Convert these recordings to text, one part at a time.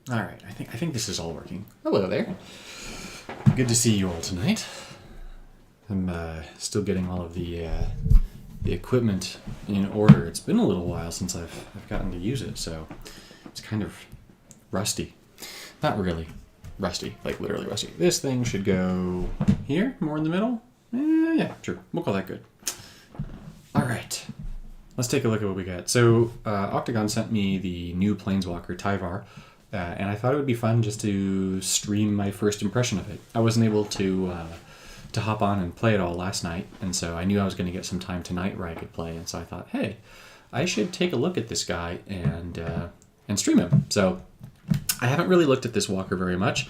All right, I think this is all working. Hello there. Good to see you all tonight. I'm still getting all of the equipment in order. It's been a little while since I've gotten to use it, so it's kind of rusty. Not really rusty, like literally rusty. This thing should go here, more in the middle. Yeah, true. We'll call that good. All right. Let's take a look at what we got. So Octagon sent me the new Planeswalker, Tyvar, and I thought it would be fun just to stream my first impression of it. I wasn't able to hop on and play it all last night, and so I knew I was going to get some time tonight where I could play, and so I thought, hey, I should take a look at this guy and stream him. So I haven't really looked at this walker very much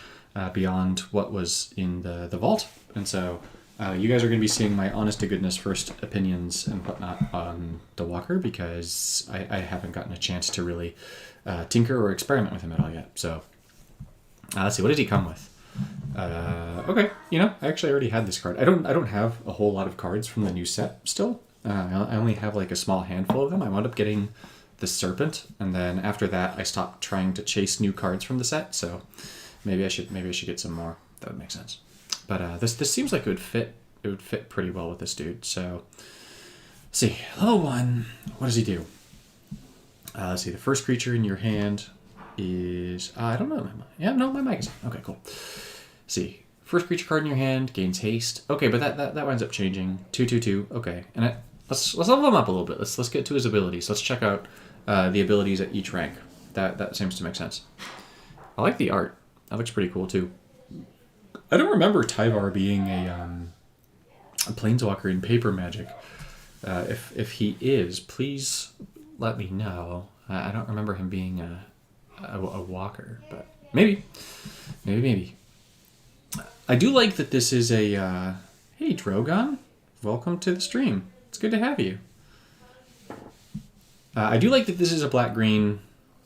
beyond what was in the vault, and so you guys are going to be seeing my honest-to-goodness first opinions and whatnot on the walker because I haven't gotten a chance to really tinker or experiment with him at all yet. So let's see, what did he come with? Okay, I actually already had this card. I don't have a whole lot of cards from the new set still. I only have like a small handful of them. I wound up getting the Serpent, and then after that I stopped trying to chase new cards from the set. So maybe I should get some more. That would make sense. But this seems like it would fit. It would fit pretty well with this dude. So let's see, level 1. What does he do? Let's see. The first creature in your hand is I don't know. Yeah, no, my mic is on. Okay, cool. Let's see. First creature card in your hand gains haste. Okay, but that winds up changing. 2/2/2. Okay, and let's level him up a little bit. Let's get to his abilities. Let's check out the abilities at each rank. That seems to make sense. I like the art. That looks pretty cool too. I don't remember Tyvar being a planeswalker in Paper Magic. If he is, please let me know. I don't remember him being a walker, but maybe. I do like that this is a... hey, Drogon. Welcome to the stream. It's good to have you. I do like that this is a black-green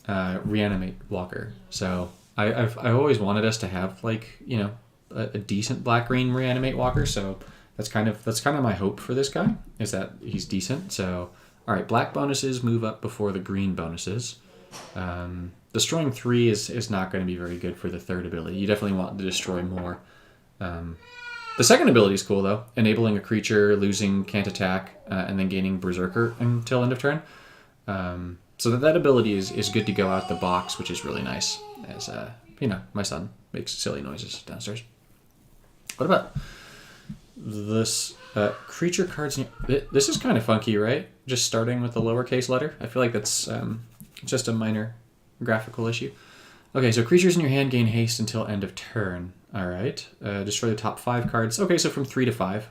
reanimate walker. So I've always wanted us to have, like, a decent black-green reanimate walker. So that's kind of my hope for this guy, is that he's decent. So, all right, black bonuses move up before the green bonuses. Destroying 3 is not going to be very good for the third ability. You definitely want to destroy more. The second ability is cool, though. Enabling a creature, losing can't attack, and then gaining Berserker until end of turn. So that ability is good to go out the box, which is really nice. As, my son makes silly noises downstairs. What about this creature cards? This is kind of funky, right? Just starting with the lowercase letter. I feel like that's just a minor graphical issue. Okay, so creatures in your hand gain haste until end of turn. All right. Destroy the top 5 cards. Okay, so from 3 to 5.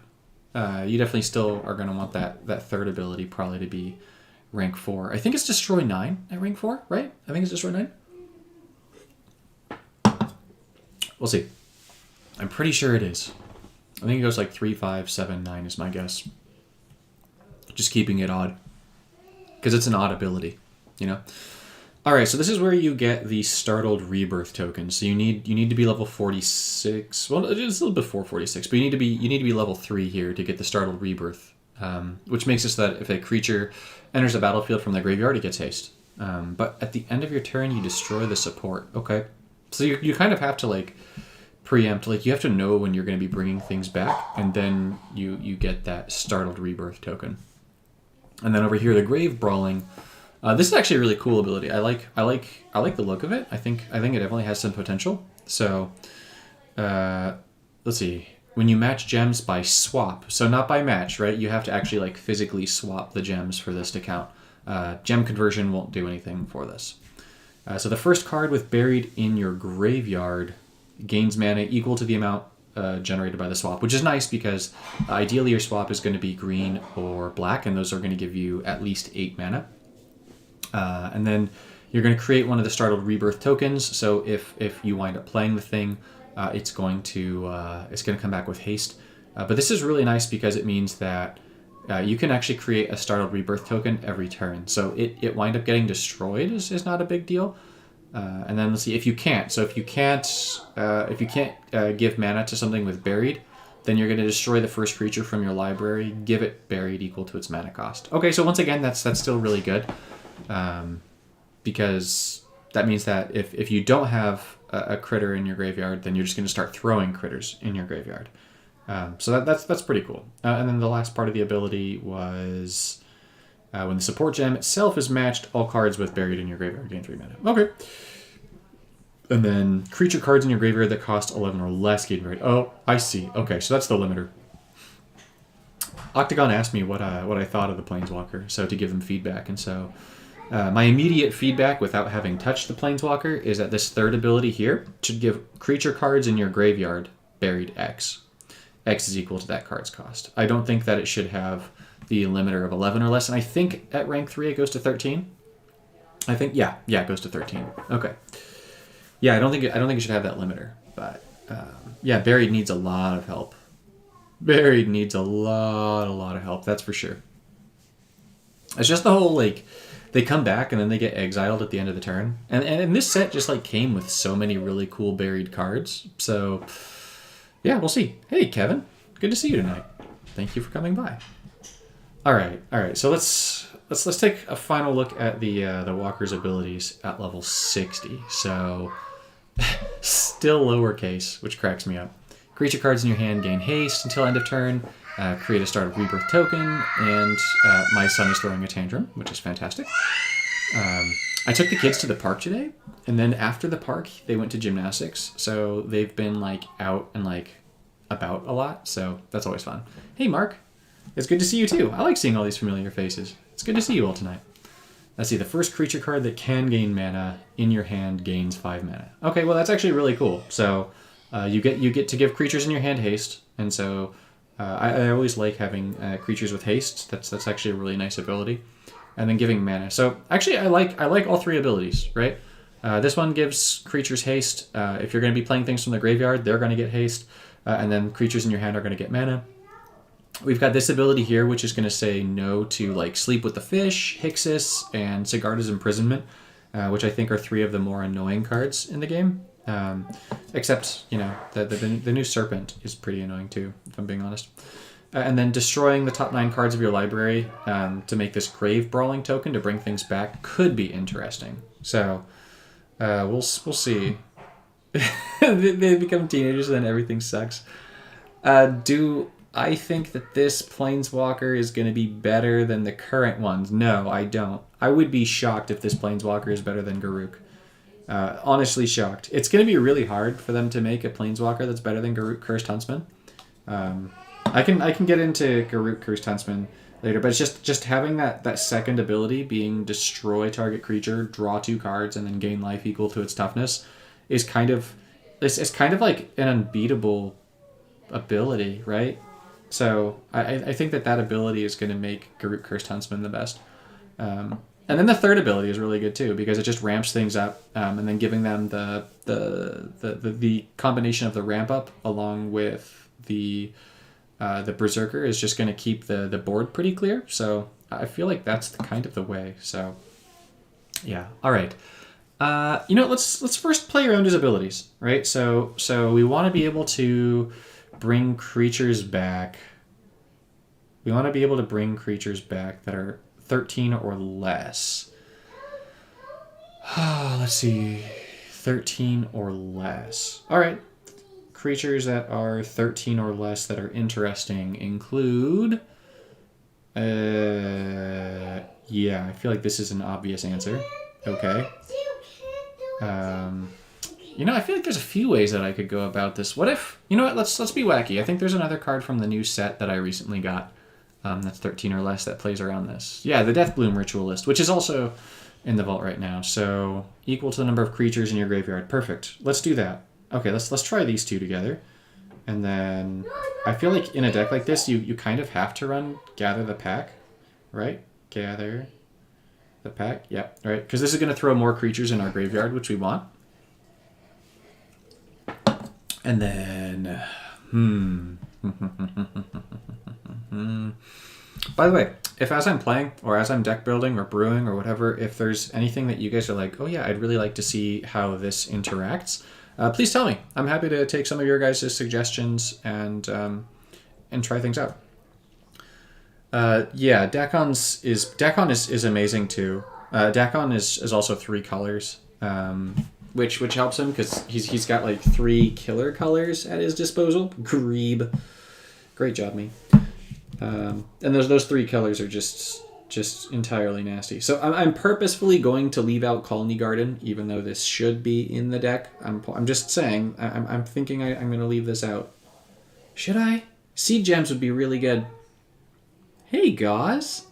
You definitely still are going to want that third ability probably to be rank 4. I think it's destroy 9 at rank 4, right? I think it's destroy 9. We'll see. I'm pretty sure it is. I think it goes like 3, 5, 7, 9 is my guess. Just keeping it odd. Because it's an odd ability, Alright, so this is where you get the Startled Rebirth token. So you need to be level 46. Well, it's a little before 46, but you need to be level 3 here to get the Startled Rebirth. Which makes it so that if a creature enters the battlefield from the graveyard, it gets haste. But at the end of your turn, you destroy the support. Okay. So you kind of have to, like, preempt, like, you have to know when you're going to be bringing things back, and then you get that Startled Rebirth token. And then over here, the Grave Brawling. This is actually a really cool ability. I like the look of it. I think it definitely has some potential. So, let's see. When you match gems by swap, so not by match, right? You have to actually, like, physically swap the gems for this to count. Gem conversion won't do anything for this. So the first card with buried in your graveyard gains mana equal to the amount generated by the swap, which is nice because ideally your swap is going to be green or black, and those are going to give you at least 8 mana. And then you're going to create one of the Startled Rebirth tokens. So if you wind up playing the thing, it's going to come back with haste. But this is really nice because it means that you can actually create a Startled Rebirth token every turn. So it wind up getting destroyed is not a big deal. And then let's see, if you can't give mana to something with buried, then you're going to destroy the first creature from your library, give it buried equal to its mana cost. Okay, so once again, that's still really good. Because that means that if you don't have a critter in your graveyard, then you're just going to start throwing critters in your graveyard. So that's pretty cool. And then the last part of the ability was when the support gem itself is matched, all cards with buried in your graveyard gain 3 mana. Okay. And then creature cards in your graveyard that cost 11 or less gain buried. Oh, I see. Okay, so that's the limiter. Octagon asked me what I thought of the Planeswalker, so to give them feedback. And so my immediate feedback without having touched the Planeswalker is that this third ability here should give creature cards in your graveyard buried X. X is equal to that card's cost. I don't think that it should have the limiter of 11 or less, and I think at rank 3 it goes to 13. I think, yeah, it goes to 13. Okay. Yeah, I don't think it should have that limiter, but yeah, buried needs a lot of help. Buried needs a lot of help, that's for sure. It's just the whole, like, they come back and then they get exiled at the end of the turn. And this set just, like, came with so many really cool buried cards. So, yeah, we'll see. Hey, Kevin. Good to see you tonight. Thank you for coming by. All right. So let's take a final look at the Walker's abilities at level 60. So, still lowercase, which cracks me up. Creature cards in your hand gain haste until end of turn. Create a Start of Rebirth token, and my son is throwing a tantrum, which is fantastic. I took the kids to the park today, and then after the park, they went to gymnastics, so they've been, like, out and, like, about a lot, so that's always fun. Hey, Mark. It's good to see you, too. I like seeing all these familiar faces. It's good to see you all tonight. Let's see, the first creature card that can gain mana in your hand gains 5 mana. Okay, well, that's actually really cool. So you get to give creatures in your hand haste, and so I always like having creatures with haste. That's actually a really nice ability. And then giving mana. So actually, I like all 3 abilities, right? This one gives creatures haste. If you're going to be playing things from the graveyard, they're going to get haste, and then creatures in your hand are going to get mana. We've got this ability here, which is going to say no to, like, Sleep with the Fish, Hixus, and Sigarda's Imprisonment, which I think are 3 of the more annoying cards in the game. Except, you know, the new Serpent is pretty annoying too, if I'm being honest. And then destroying the top 9 cards of your library to make this Grave Brawling token to bring things back could be interesting. So we'll see. They become teenagers and then everything sucks. Do I think that this Planeswalker is going to be better than the current ones? No, I don't. I would be shocked if this Planeswalker is better than Garruk. Honestly shocked. It's going to be really hard for them to make a Planeswalker that's better than Garruk Cursed Huntsman. I can get into Garruk Cursed Huntsman later, but it's just having that second ability being destroy target creature, draw 2 cards, and then gain life equal to its toughness is kind of like an unbeatable ability, right? So I think that ability is going to make Garruk Cursed Huntsman the best. And then the third ability is really good too, because it just ramps things up, and then giving them the combination of the ramp up along with the Berserker is just going to keep the board pretty clear. So I feel like that's kind of the way. So yeah, all right. Let's first play around his abilities, right? So we want to be able to bring creatures back. We want to be able to bring creatures back that are 13 or less. Let's see. 13 or less. All right. Creatures that are 13 or less that are interesting include... yeah, I feel like this is an obvious answer. Okay. I feel like there's a few ways that I could go about this. What if... You know what? Let's be wacky. I think there's another card from the new set that I recently got that's 13 or less that plays around this. Yeah, the Deathbloom Ritualist, which is also in the vault right now. So equal to the number of creatures in your graveyard. Perfect. Let's do that. Okay, let's try these 2 together. And then I feel like in a deck like this, you kind of have to run Gather the Pack, right? Gather the Pack. Yep, right. Because this is going to throw more creatures in our graveyard, which we want. And then, By the way, if as I'm playing or as I'm deck building or brewing or whatever, if there's anything that you guys are like, oh yeah, I'd really like to see how this interacts, please tell me. I'm happy to take some of your guys' suggestions and try things out. Dakon is amazing too. Dakon is also 3 colors. which helps him because he's got like 3 killer colors at his disposal. Greeb. Great job, me. And those 3 colors are just entirely nasty. So I'm purposefully going to leave out Colony Garden, even though this should be in the deck. I'm just saying, I'm thinking I'm going to leave this out. Should I? Seed Gems would be really good. Hey, Gauze.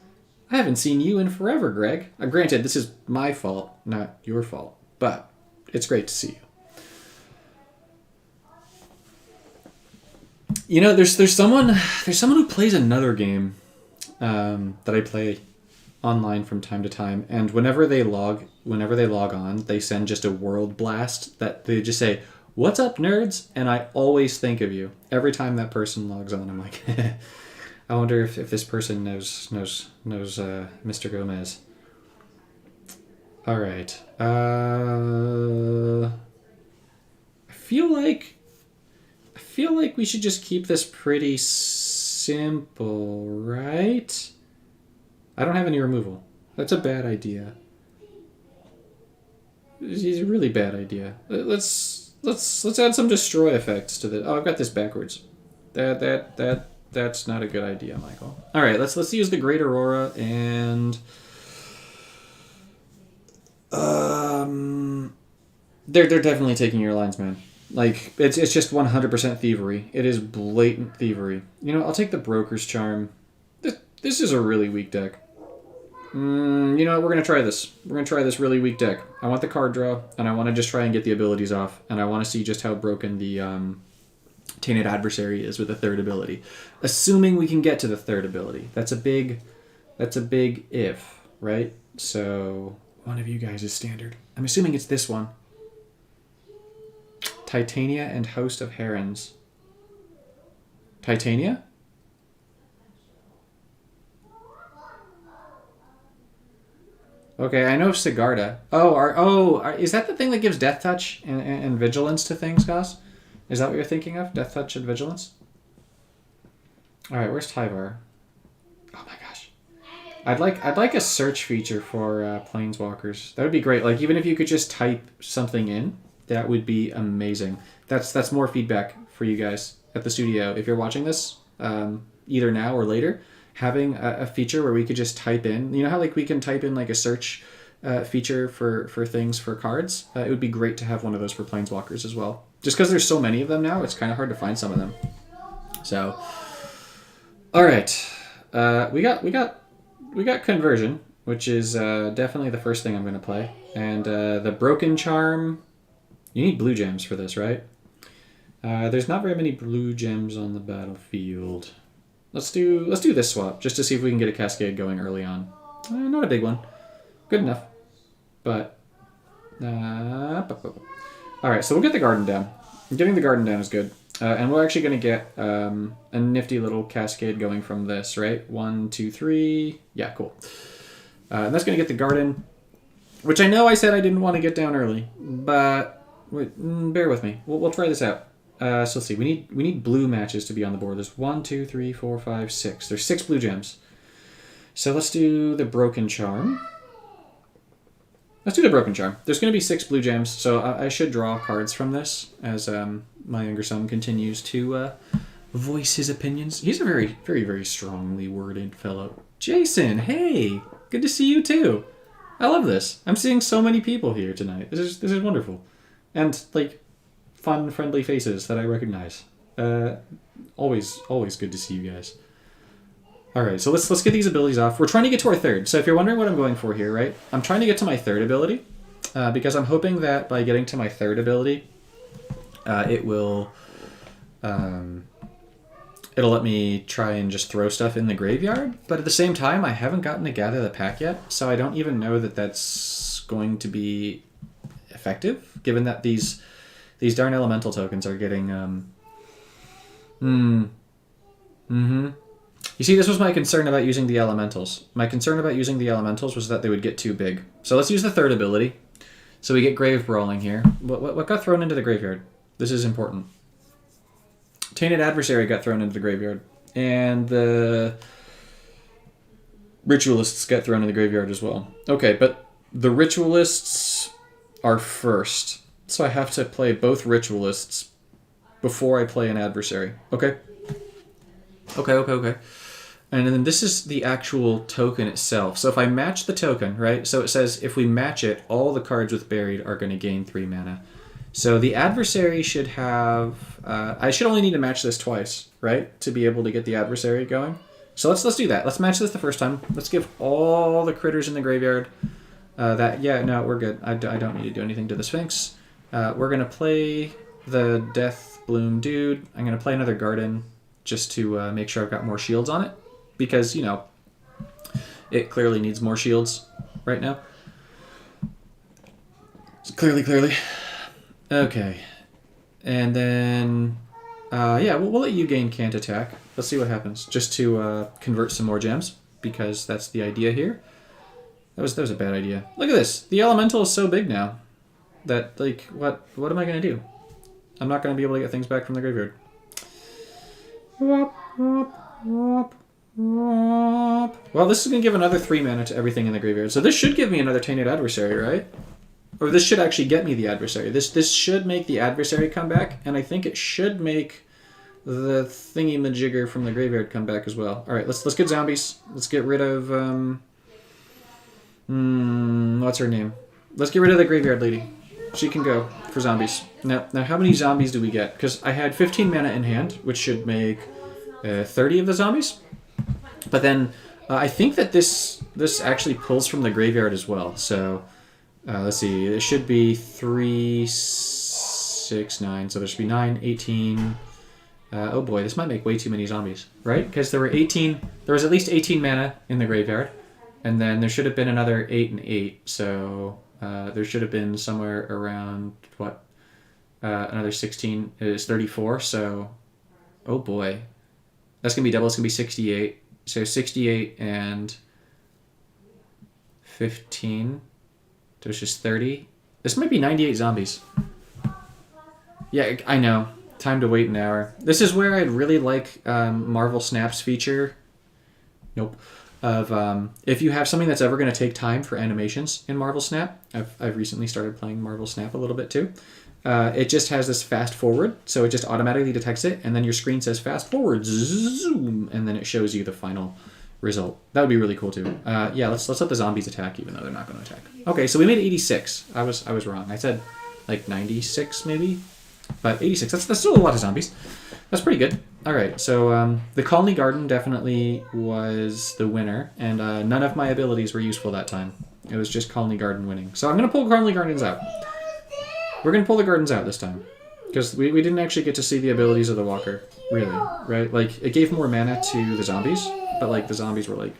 I haven't seen you in forever, Greg. Granted, this is my fault, not your fault, but it's great to see you. You know, there's someone who plays another game that I play online from time to time, and whenever they log on, they send just a world blast that they just say, "What's up, nerds?" And I always think of you every time that person logs on. I'm like, I wonder if this person knows Mr. Gomez. All right. I feel like we should just keep this pretty simple, right? I don't have any removal. That's a bad idea. It's a really bad idea. Let's add some destroy effects to the. Oh, I've got this backwards. That's not a good idea, Michael. All right, let's use the Great Aurora and they're definitely taking your lines, man. Like it's just 100% thievery. It is blatant thievery. You know, I'll take the Broker's Charm. This is a really weak deck. You know what? We're gonna try this. We're gonna try this really weak deck. I want the card draw, and I want to just try and get the abilities off, and I want to see just how broken the Tainted Adversary is with the 3rd ability. Assuming we can get to the 3rd ability. That's a big if, right? So one of you guys is standard. I'm assuming it's this one. Titania and Host of Herons. Titania? Okay, I know Sigarda. Is that the thing that gives Death Touch and Vigilance to things, Goss? Is that what you're thinking of? Death Touch and Vigilance? Alright, where's Tyvar? Oh my gosh. I'd like a search feature for Planeswalkers. That would be great. Like, even if you could just type something in, that would be amazing. That's more feedback for you guys at the studio. If you're watching this, either now or later, having a feature where we could just type in, you know how like we can type in like a search feature for things for cards? It would be great to have one of those for Planeswalkers as well. Just because there's so many of them now, it's kind of hard to find some of them. So, all right, we got Conversion, which is definitely the first thing I'm going to play, and the Broken Charm. You need blue gems for this, right? There's not very many blue gems on the battlefield. Let's do this swap just to see if we can get a Cascade going early on. Not a big one, good enough, but. All right, so we'll get the Garden down. Getting the Garden down is good. And we're actually going to get a nifty little Cascade going from this, right? 1, 2, 3. Yeah, cool. And that's going to get the Garden, which I know I said I didn't want to get down early, but wait, bear with me. We'll try this out. So let's see. We need blue matches to be on the board. There's 1, 2, 3, 4, 5, 6. There's 6 blue gems. So let's do the Broken Charm. Let's do the Broken Charm. There's going to be 6 blue gems, so I should draw cards from this as my younger son continues to voice his opinions. He's a very, very, very strongly worded fellow. Jason, hey! Good to see you too. I love this. I'm seeing so many people here tonight. This is wonderful. And, like, fun, friendly faces that I recognize. Always good to see you guys. Alright, so let's get these abilities off. We're trying to get to our 3rd. So if you're wondering what I'm going for here, right? I'm trying to get to my 3rd ability. Because I'm hoping that by getting to my 3rd ability, it will... it'll let me try and just throw stuff in the graveyard. But at the same time, I haven't gotten to gather the pack yet. So I don't even know that that's going to be effective. Given that these darn elemental tokens are getting... You see, this was my concern about using the elementals. My concern about using the elementals was that they would get too big. So let's use the 3rd ability. So we get Grave Brawling here. What got thrown into the graveyard? This is important. Tainted Adversary got thrown into the graveyard. And the Ritualists got thrown in the graveyard as well. Okay, but the Ritualists are first. So I have to play both ritualists before I play an adversary. Okay. Okay. And then this is the actual token itself. So if I match the token, right? So it says if we match it, all the cards with buried are going to gain 3 mana. So the adversary should have... I should only need to match this twice, right? To be able to get the adversary going. So let's do that. Let's match this the first time. Let's give all the critters in the graveyard yeah, no, we're good. I don't need to do anything to the Sphinx. We're going to play the Death Bloom dude. I'm going to play another Garden just to make sure I've got more shields on it. Because, you know, it clearly needs more shields right now. So clearly. Okay. And then, yeah, we'll let you gain Can't Attack. Let's see what happens. Just to convert some more gems, because that's the idea here. That was a bad idea. Look at this. The Elemental is so big now that, like, what am I going to do? I'm not going to be able to get things back from the graveyard. Well, this is going to give another 3 mana to everything in the graveyard. So this should give me another Tainted Adversary, right? Or this should actually get me the adversary. This should make the adversary come back, and I think it should make the thingy-majigger from the graveyard come back as well. All right, let's get zombies. Let's get rid of what's her name? Let's get rid of the graveyard lady. She can go for zombies. Now how many zombies do we get? Because I had 15 mana in hand, which should make 30 of the zombies. But then I think that this actually pulls from the graveyard as well. So let's see. It should be 3, 6, 9. So there should be 9, 18. Oh boy, this might make way too many zombies, right? Because there were 18. There was at least 18 mana in the graveyard, and then there should have been another 8 and 8. So there should have been somewhere around what? Another 16 is 34. So, oh boy, that's gonna be double. It's gonna be 68. So 68 and 15. There's just 30. This might be 98 zombies. Yeah, I know. Time to wait an hour. This is where I'd really like Marvel Snap's feature. Nope. Of if you have something that's ever going to take time for animations in Marvel Snap. I've recently started playing Marvel Snap a little bit too. It just has this fast forward, so it just automatically detects it, and then your screen says fast forward, zoom, and then it shows you the final result. That would be really cool too. Yeah, let's let the zombies attack, even though they're not going to attack. Okay, so we made 86. I was wrong. I said like 96 maybe, but 86. That's still a lot of zombies. That's pretty good. All right, so the Colony Garden definitely was the winner, and none of my abilities were useful that time. It was just Colony Garden winning. So I'm going to pull Colony Gardens out. We're going to pull the Gardens out this time, because we didn't actually get to see the abilities of the Walker, really, right? Like, it gave more mana to the zombies, but, like, the zombies were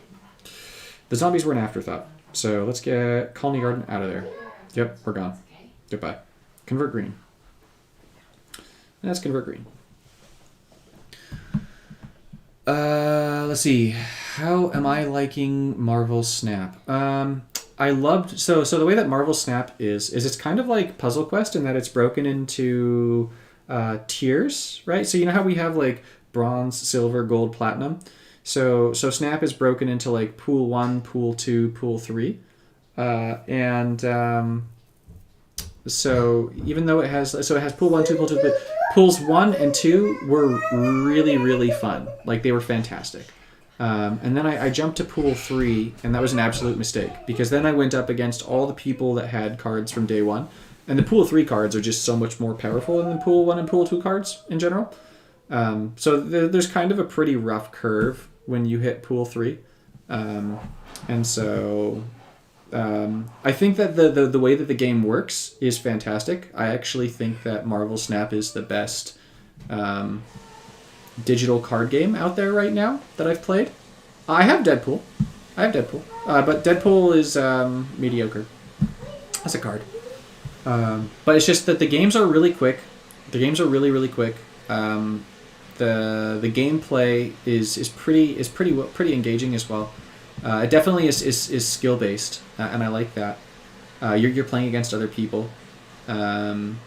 an afterthought. So let's get Colony Garden out of there. Yep, we're gone. Goodbye. Convert green. Let's convert green. Let's see. How am I liking Marvel Snap? I loved... So the way that Marvel Snap is it's kind of like Puzzle Quest in that it's broken into tiers, right? So you know how we have, like, bronze, silver, gold, platinum? So Snap is broken into, like, Pool 1, Pool 2, Pool 3. So even though it has Pool 1, 2, Pool 2, but Pools 1 and 2 were really, really fun. Like, they were fantastic. And then I jumped to Pool 3, and that was an absolute mistake, because then I went up against all the people that had cards from day one. And the Pool 3 cards are just so much more powerful than the Pool 1 and Pool 2 cards in general. So there's kind of a pretty rough curve when you hit Pool 3. And so... I think that the way that the game works is fantastic. I actually think that Marvel Snap is the best digital card game out there right now that I've played. I have Deadpool. But Deadpool is mediocre as a card. But it's just that the games are really quick. The games are really, really quick. The gameplay is pretty engaging as well. It definitely is skill based, and I like that. You're playing against other people, and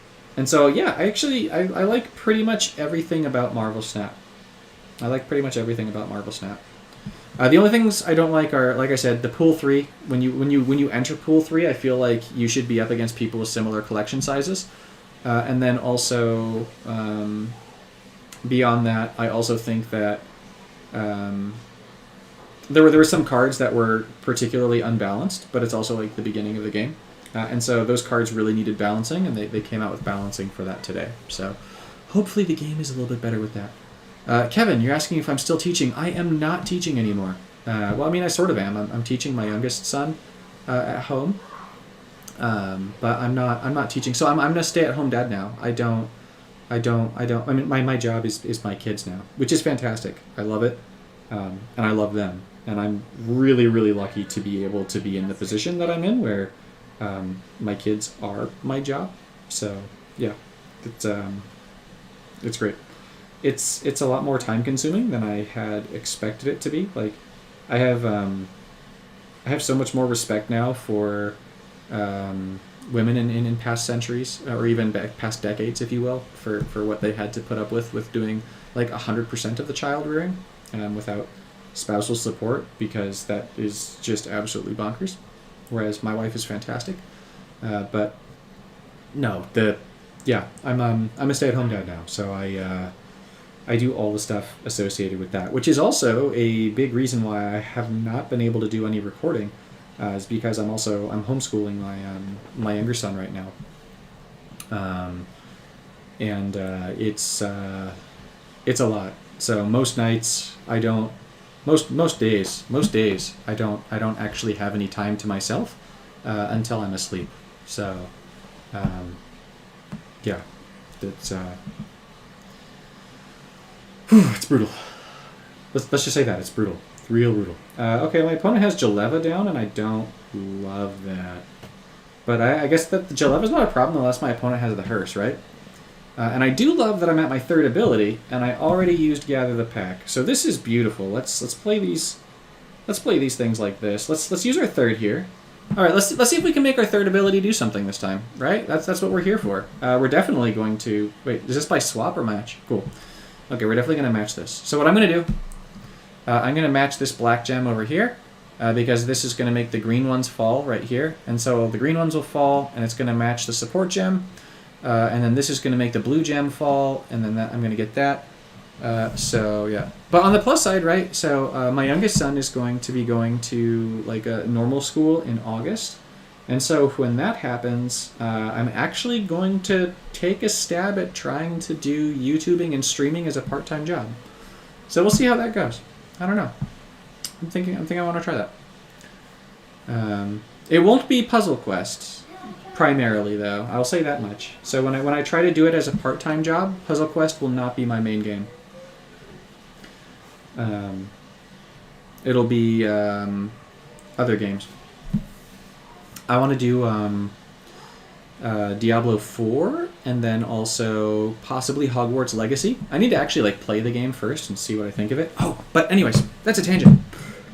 so yeah, I like pretty much everything about Marvel Snap. The only things I don't like are, like I said, the pool 3. When you enter pool 3, I feel like you should be up against people with similar collection sizes. And then also, beyond that, I also think that there were some cards that were particularly unbalanced, but it's also like the beginning of the game. And so those cards really needed balancing, and they came out with balancing for that today. So hopefully the game is a little bit better with that. Kevin, you're asking if I'm still teaching. I am not teaching anymore. Well, I mean, I sort of am. I'm teaching my youngest son at home, but I'm not teaching. So I'm a stay-at-home dad now. I mean, my job is my kids now, which is fantastic. I love it, and I love them, and I'm really, really lucky to be able to be in the position that I'm in, where my kids are my job. So yeah, it's great. It's a lot more time consuming than I had expected it to be. Like, I have so much more respect now for women in past centuries, or even past decades, if you will, for what they had to put up with doing like 100% of the child rearing without spousal support, because that is just absolutely bonkers. Whereas my wife is fantastic, but no, I'm a stay-at-home dad now, so I do all the stuff associated with that, which is also a big reason why I have not been able to do any recording, is because I'm homeschooling my younger son right now, and it's a lot. So most nights I don't, most days I don't actually have any time to myself until I'm asleep. So yeah, it's it's brutal. Let's just say that it's brutal. It's real brutal. Okay, my opponent has Jaleva down, and I don't love that. But I guess that the Jaleva's not a problem unless my opponent has the hearse, right? And I do love that I'm at my third ability, and I already used Gather the Pack. So this is beautiful. Let's play these. Let's play these things like this. Let's use our third here. All right, let's see if we can make our third ability do something this time, right? That's what we're here for. We're definitely going to wait. Is this by swap or match? Cool. Okay, we're definitely going to match this. So what I'm going to do, I'm going to match this black gem over here, because this is going to make the green ones fall right here. And so the green ones will fall, and it's going to match the support gem. And then this is going to make the blue gem fall, and then I'm going to get that. So yeah. But on the plus side, right, so my youngest son is going to be going to like a normal school in August. And so when that happens, I'm actually going to take a stab at trying to do YouTubing and streaming as a part-time job. So we'll see how that goes. I don't know. I'm thinking I want to try that. It won't be Puzzle Quest primarily, though. I'll say that much. So when I try to do it as a part-time job, Puzzle Quest will not be my main game. It'll be other games. I want to do Diablo 4, and then also possibly Hogwarts Legacy. I need to actually like play the game first and see what I think of it. Oh, but anyways, that's a tangent.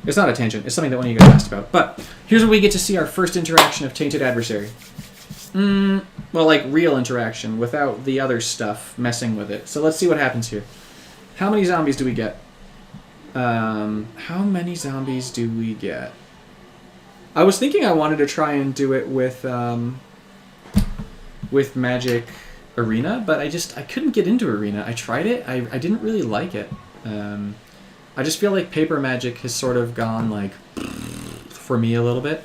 It's not a tangent. It's something that one of you guys asked about. But here's where we get to see our first interaction of Tainted Adversary. Well, like real interaction without the other stuff messing with it. So let's see what happens here. How many zombies do we get? How many zombies do we get? I was thinking I wanted to try and do it with Magic Arena, but I couldn't get into Arena. I tried it. I didn't really like it. I just feel like Paper Magic has sort of gone like for me a little bit.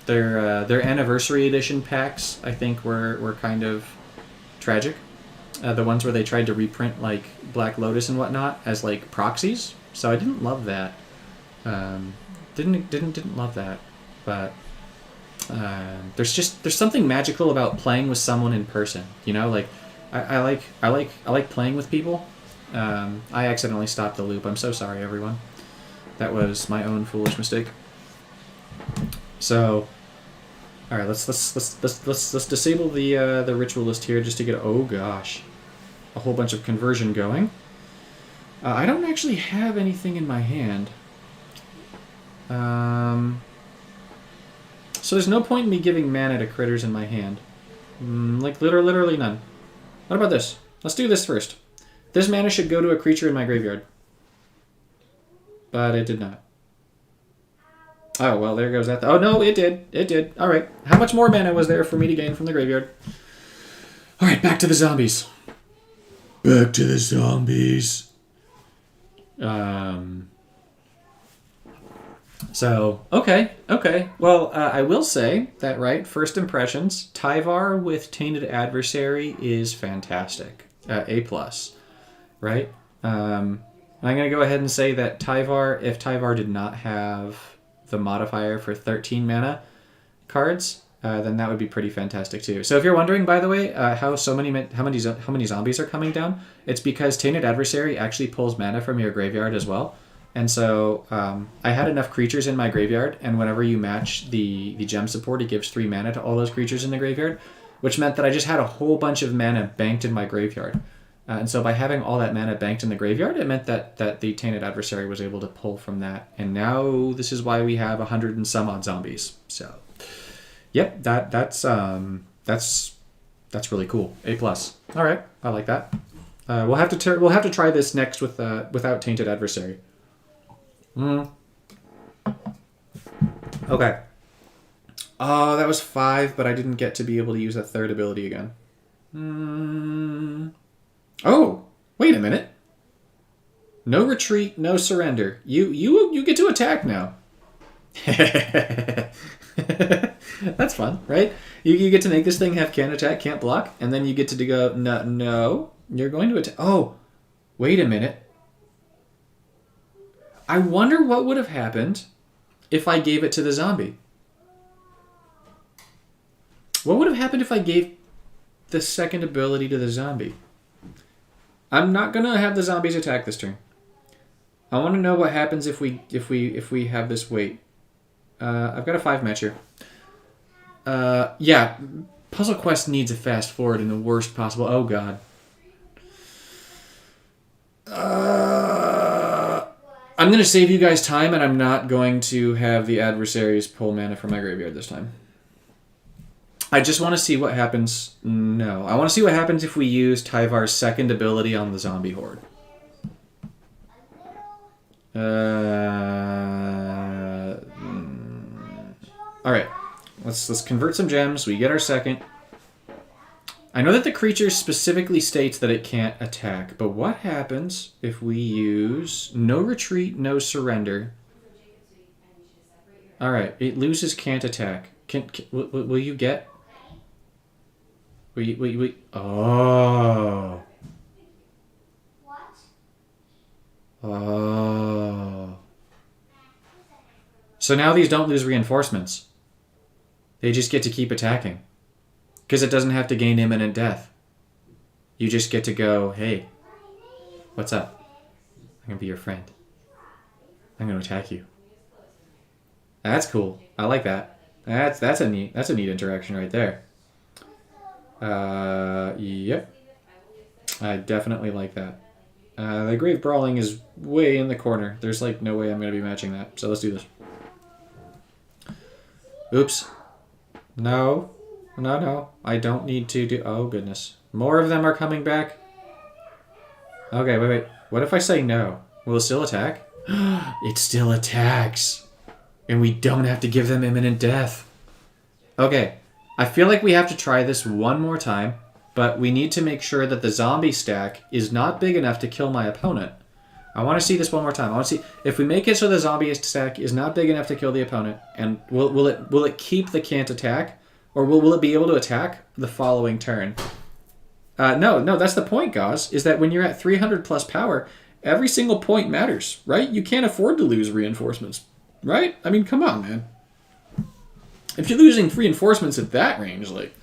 Their Anniversary Edition packs, I think, were kind of tragic. The ones where they tried to reprint like Black Lotus and whatnot as like proxies. So I didn't love that. Didn't love that, but there's something magical about playing with someone in person. You know, like I like playing with people. I accidentally stopped the loop. I'm so sorry, everyone. That was my own foolish mistake. So, all right, let's disable the ritualist here just to get, oh gosh, a whole bunch of conversion going. I don't actually have anything in my hand. So there's no point in me giving mana to critters in my hand. Like literally none. What about this? Let's do this first. This mana should go to a creature in my graveyard. but it did not. Oh, well, there goes that. Oh, no, it did. It did. All right. How much more mana was there for me to gain from the graveyard? All right, back to the zombies. Back to the zombies. So, okay. Well, I will say that, right, first impressions, Tyvar with Tainted Adversary is fantastic. A+, right? I'm going to go ahead and say that Tyvar, if Tyvar did not have the modifier for 13 mana cards, then that would be pretty fantastic too. So if you're wondering, by the way, how many zombies are coming down, it's because Tainted Adversary actually pulls mana from your graveyard as well. And so I had enough creatures in my graveyard, and whenever you match the gem support, it gives 3 mana to all those creatures in the graveyard, which meant that I just had a whole bunch of mana banked in my graveyard. And so by having all that mana banked in the graveyard, it meant that the Tainted Adversary was able to pull from that. And now this is why we have 100 and some odd zombies. So, yep, that's really cool. A+. All right, I like that. We'll have to try this next without Tainted Adversary. Okay. Oh, that was 5, but I didn't get to be able to use that third ability again. Oh, wait a minute. No retreat, no surrender. You get to attack now. That's fun, right? You get to make this thing have can't attack, can't block, and then you get to go, no, you're going to attack. Oh, wait a minute. I wonder what would have happened if I gave it to the zombie. What would have happened if I gave the second ability to the zombie? I'm not gonna have the zombies attack this turn. I want to know what happens if we have this wait. I've got a 5 match here. Yeah, Puzzle Quest needs a fast forward in the worst possible. Oh god. I'm gonna save you guys time, and I'm not going to have the adversaries pull mana from my graveyard this time. I just want to see what happens. No, I want to see what happens if we use Tyvar's second ability on the zombie horde. All right, let's convert some gems. We get our second. I know that the creature specifically states that it can't attack, but what happens if we use no retreat, no surrender? All right, it loses can't attack. Will you get? Wait. Oh. Oh. So now these don't lose reinforcements. They just get to keep attacking. Because it doesn't have to gain imminent death. You just get to go, hey, what's up? I'm going to be your friend. I'm going to attack you. That's cool. I like that. That's a neat interaction right there. Yep. I definitely like that. The Grave Brawling is way in the corner. There's like no way I'm going to be matching that. So let's do this. Oops. No. I don't need to do... Oh, goodness. More of them are coming back. Okay, wait. What if I say no? Will it still attack? It still attacks. And we don't have to give them imminent death. Okay. I feel like we have to try this one more time, but we need to make sure that the zombie stack is not big enough to kill my opponent. I want to see this one more time. I want to see if we make it so the zombie stack is not big enough to kill the opponent, and will it keep the can't attack, or will it be able to attack the following turn? No, that's the point, Gauze, is that when you're at 300 plus power, every single point matters, right? You can't afford to lose reinforcements, right? I mean, come on, man. If you're losing reinforcements at that range, like,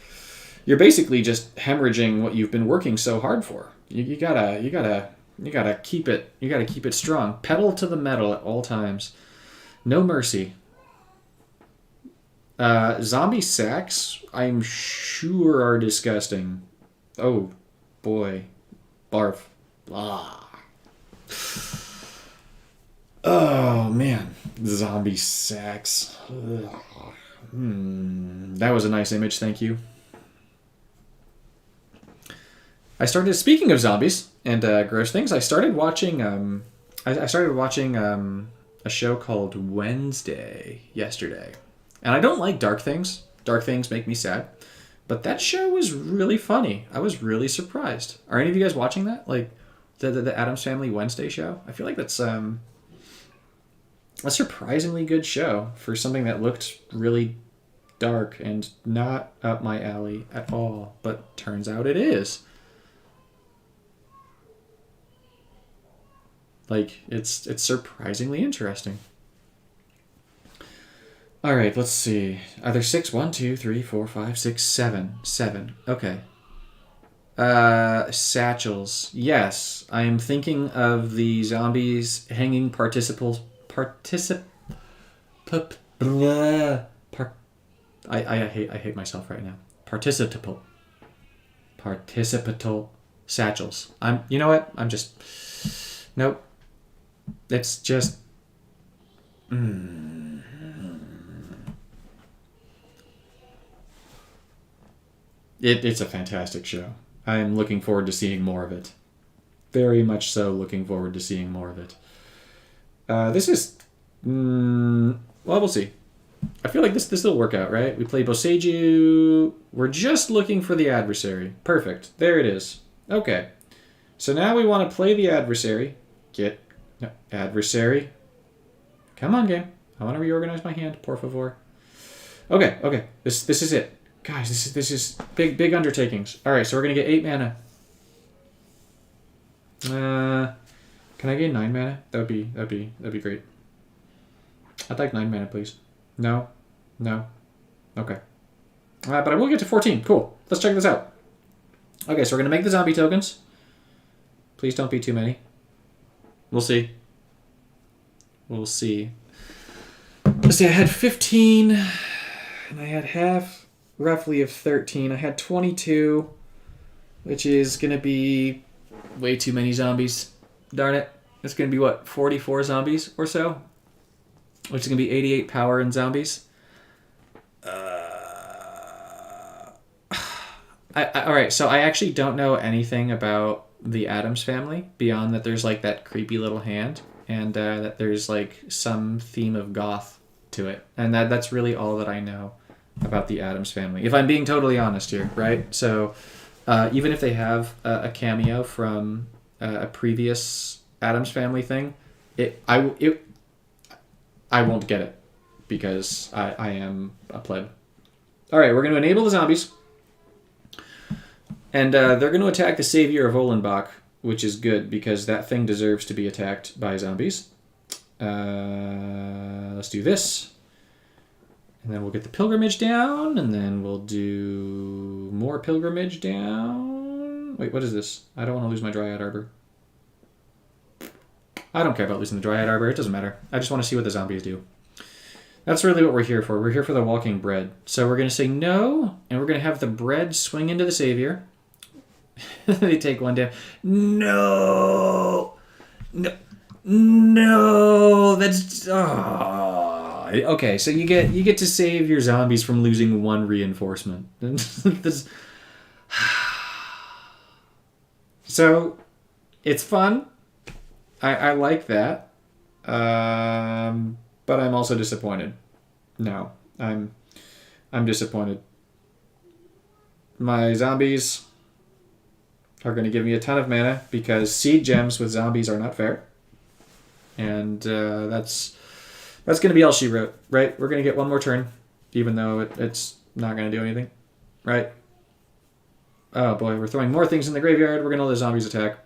you're basically just hemorrhaging what you've been working so hard for. You gotta keep it strong. Pedal to the metal at all times. No mercy. Zombie sacks, I'm sure, are disgusting. Oh, boy. Barf. Blah. Oh, man. Zombie sacks. That was a nice image, thank you. Speaking of zombies and gross things, I started watching a show called Wednesday yesterday. And I don't like dark things. Dark things make me sad. But that show was really funny. I was really surprised. Are any of you guys watching that? Like the Addams Family Wednesday show? I feel like that's a surprisingly good show for something that looked really dark and not up my alley at all. But turns out it is. Like, it's surprisingly interesting. All right, let's see. Are there 6? 1, 2, 3, 4, 5, 6, 7. 7. Okay. Satchels. Yes, I am thinking of the zombies hanging participles. I hate myself right now. Participal satchels. You know what? I'm just. Nope. It's just. It's a fantastic show. I am looking forward to seeing more of it. Very much so looking forward to seeing more of it. This is... well, we'll see. I feel like this will work out, right? We play Boseiju. We're just looking for the adversary. Perfect. There it is. Okay. So now we want to play the adversary. Adversary. Come on, game. I want to reorganize my hand, por favor. Okay. This is it. Guys, this is big undertakings. All right, so we're gonna get 8 mana. Can I get 9 mana? That'd be great. I'd like 9 mana, please. No. Okay. But I will get to 14. Cool. Let's check this out. Okay, so we're gonna make the zombie tokens. Please don't be too many. We'll see. Let's see. I had 15, and I had half. Roughly of 13. I had 22, which is going to be way too many zombies. Darn it. It's going to be, 44 zombies or so? Which is going to be 88 power in zombies. Alright, so I actually don't know anything about the Addams Family, beyond that there's, like, that creepy little hand, and that there's, like, some theme of goth to it. And that's really all that I know about the Addams Family, if I'm being totally honest here, right? So even if they have a cameo from a previous Addams Family thing, I won't get it because I am a pleb. All right, we're going to enable the zombies, and they're going to attack the Savior of Olenbach, which is good because that thing deserves to be attacked by zombies. Let's do this. And then we'll get the pilgrimage down, and then we'll do more pilgrimage down. Wait, what is this? I don't want to lose my Dryad Arbor. I don't care about losing the Dryad Arbor. It doesn't matter. I just want to see what the zombies do. That's really what we're here for. We're here for the walking bread. So we're going to say no, and we're going to have the bread swing into the Savior. They take 1 down. No! That's... Oh. Okay, so you get to save your zombies from losing 1 reinforcement. So it's fun. I like that. But I'm also disappointed. No, I'm disappointed. My zombies are going to give me a ton of mana because seed gems with zombies are not fair. And that's going to be all she wrote, right? We're going to get 1 more turn, even though it's not going to do anything, right? Oh boy, we're throwing more things in the graveyard. We're going to let the zombies attack.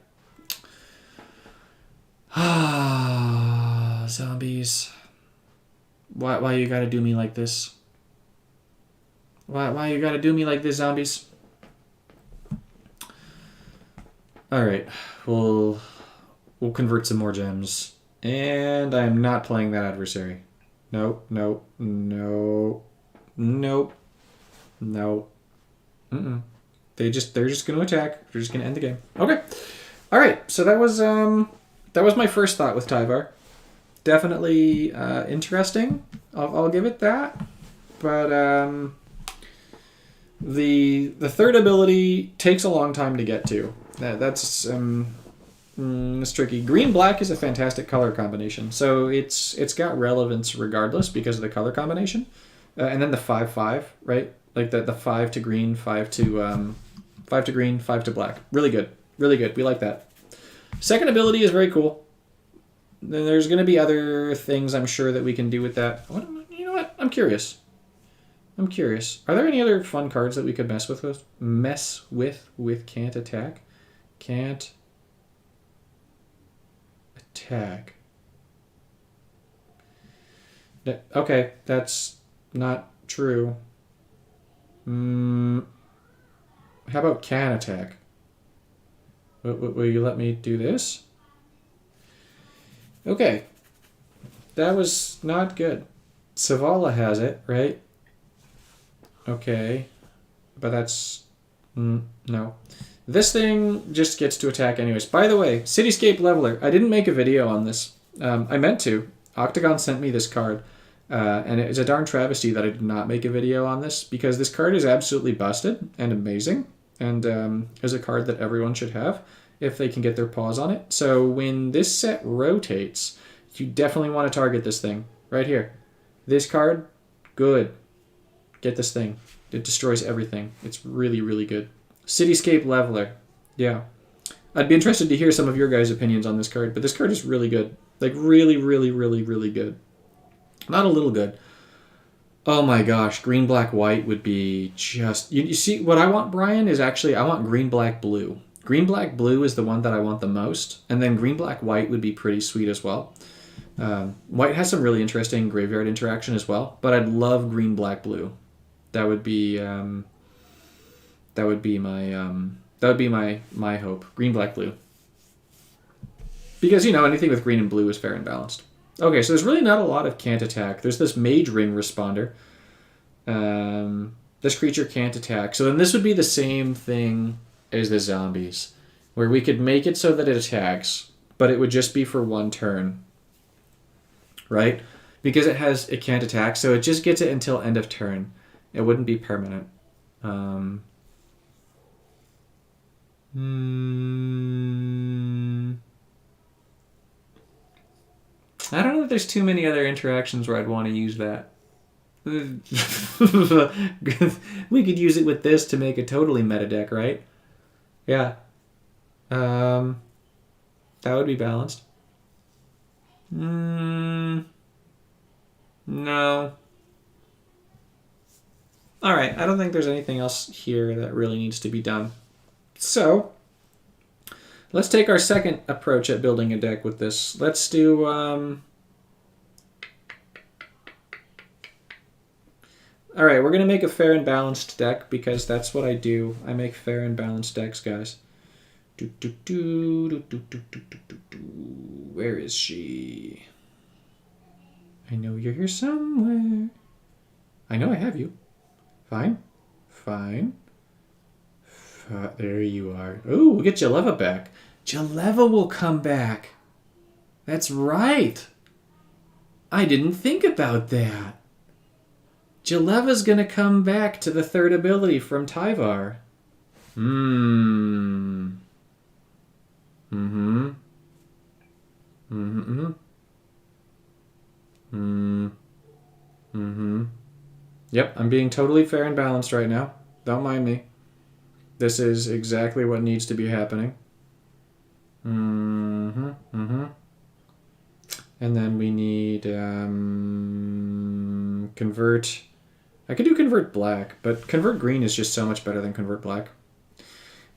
Ah, zombies. Why you gotta do me like this? Why you gotta do me like this, zombies? All right, we'll convert some more gems. And I'm not playing that adversary. Nope. They're just going to attack. They're just going to end the game. Okay. All right. So that was my first thought with Tyvar. Definitely interesting. I'll give it that. But the third ability takes a long time to get to. That's It's tricky. Green-black is a fantastic color combination. So it's got relevance regardless because of the color combination. And then the 5/5, right? Like the 5 to green, 5 to 5 to green, 5 to black. Really good. Really good. We like that. Second ability is very cool. Then there's going to be other things I'm sure that we can do with that. You know what? I'm curious. Are there any other fun cards that we could mess with can't attack? Can't attack. Okay, that's not true. How about can attack? Will you let me do this? Okay. That was not good. Savala has it, right? Okay. But that's... no. This thing just gets to attack anyways. By the way, Cityscape Leveler. I didn't make a video on this. I meant to. Octagon sent me this card. And it's a darn travesty that I did not make a video on this because this card is absolutely busted and amazing. And is a card that everyone should have if they can get their paws on it. So when this set rotates, you definitely want to target this thing right here. This card, good. Get this thing. It destroys everything. It's really, really good. Cityscape Leveler. Yeah. I'd be interested to hear some of your guys' opinions on this card, but this card is really good. Like really, really, really, really good. Not a little good. Oh my gosh, green, black, white would be just... You see, what I want, Brian, is actually I want green, black, blue. Green, black, blue is the one that I want the most, and then green, black, white would be pretty sweet as well. White has some really interesting graveyard interaction as well, but I'd love green, black, blue. That would be my hope. Green, black, blue. Because, you know, anything with green and blue is fair and balanced. Okay, so there's really not a lot of can't attack. There's this Mage Ring responder. This creature can't attack. So then this would be the same thing as the zombies, where we could make it so that it attacks, but it would just be for one turn. Right? Because it can't attack, so it just gets it until end of turn. It wouldn't be permanent. I don't know if there's too many other interactions where I'd want to use that. We could use it with this to make a totally meta deck, right? Yeah. That would be balanced. No. Alright, I don't think there's anything else here that really needs to be done. So, let's take our second approach at building a deck with this. Let's do... Alright, we're going to make a fair and balanced deck because that's what I do. I make fair and balanced decks, guys. Where is she? I know you're here somewhere. I know I have you. Fine. There you are. Oh, we'll get Jaleva back. Jaleva will come back. That's right. I didn't think about that. Jaleva's gonna come back to the third ability from Tyvar. Yep, I'm being totally fair and balanced right now. Don't mind me. This is exactly what needs to be happening. And then we need convert. I could do convert black, but convert green is just so much better than convert black.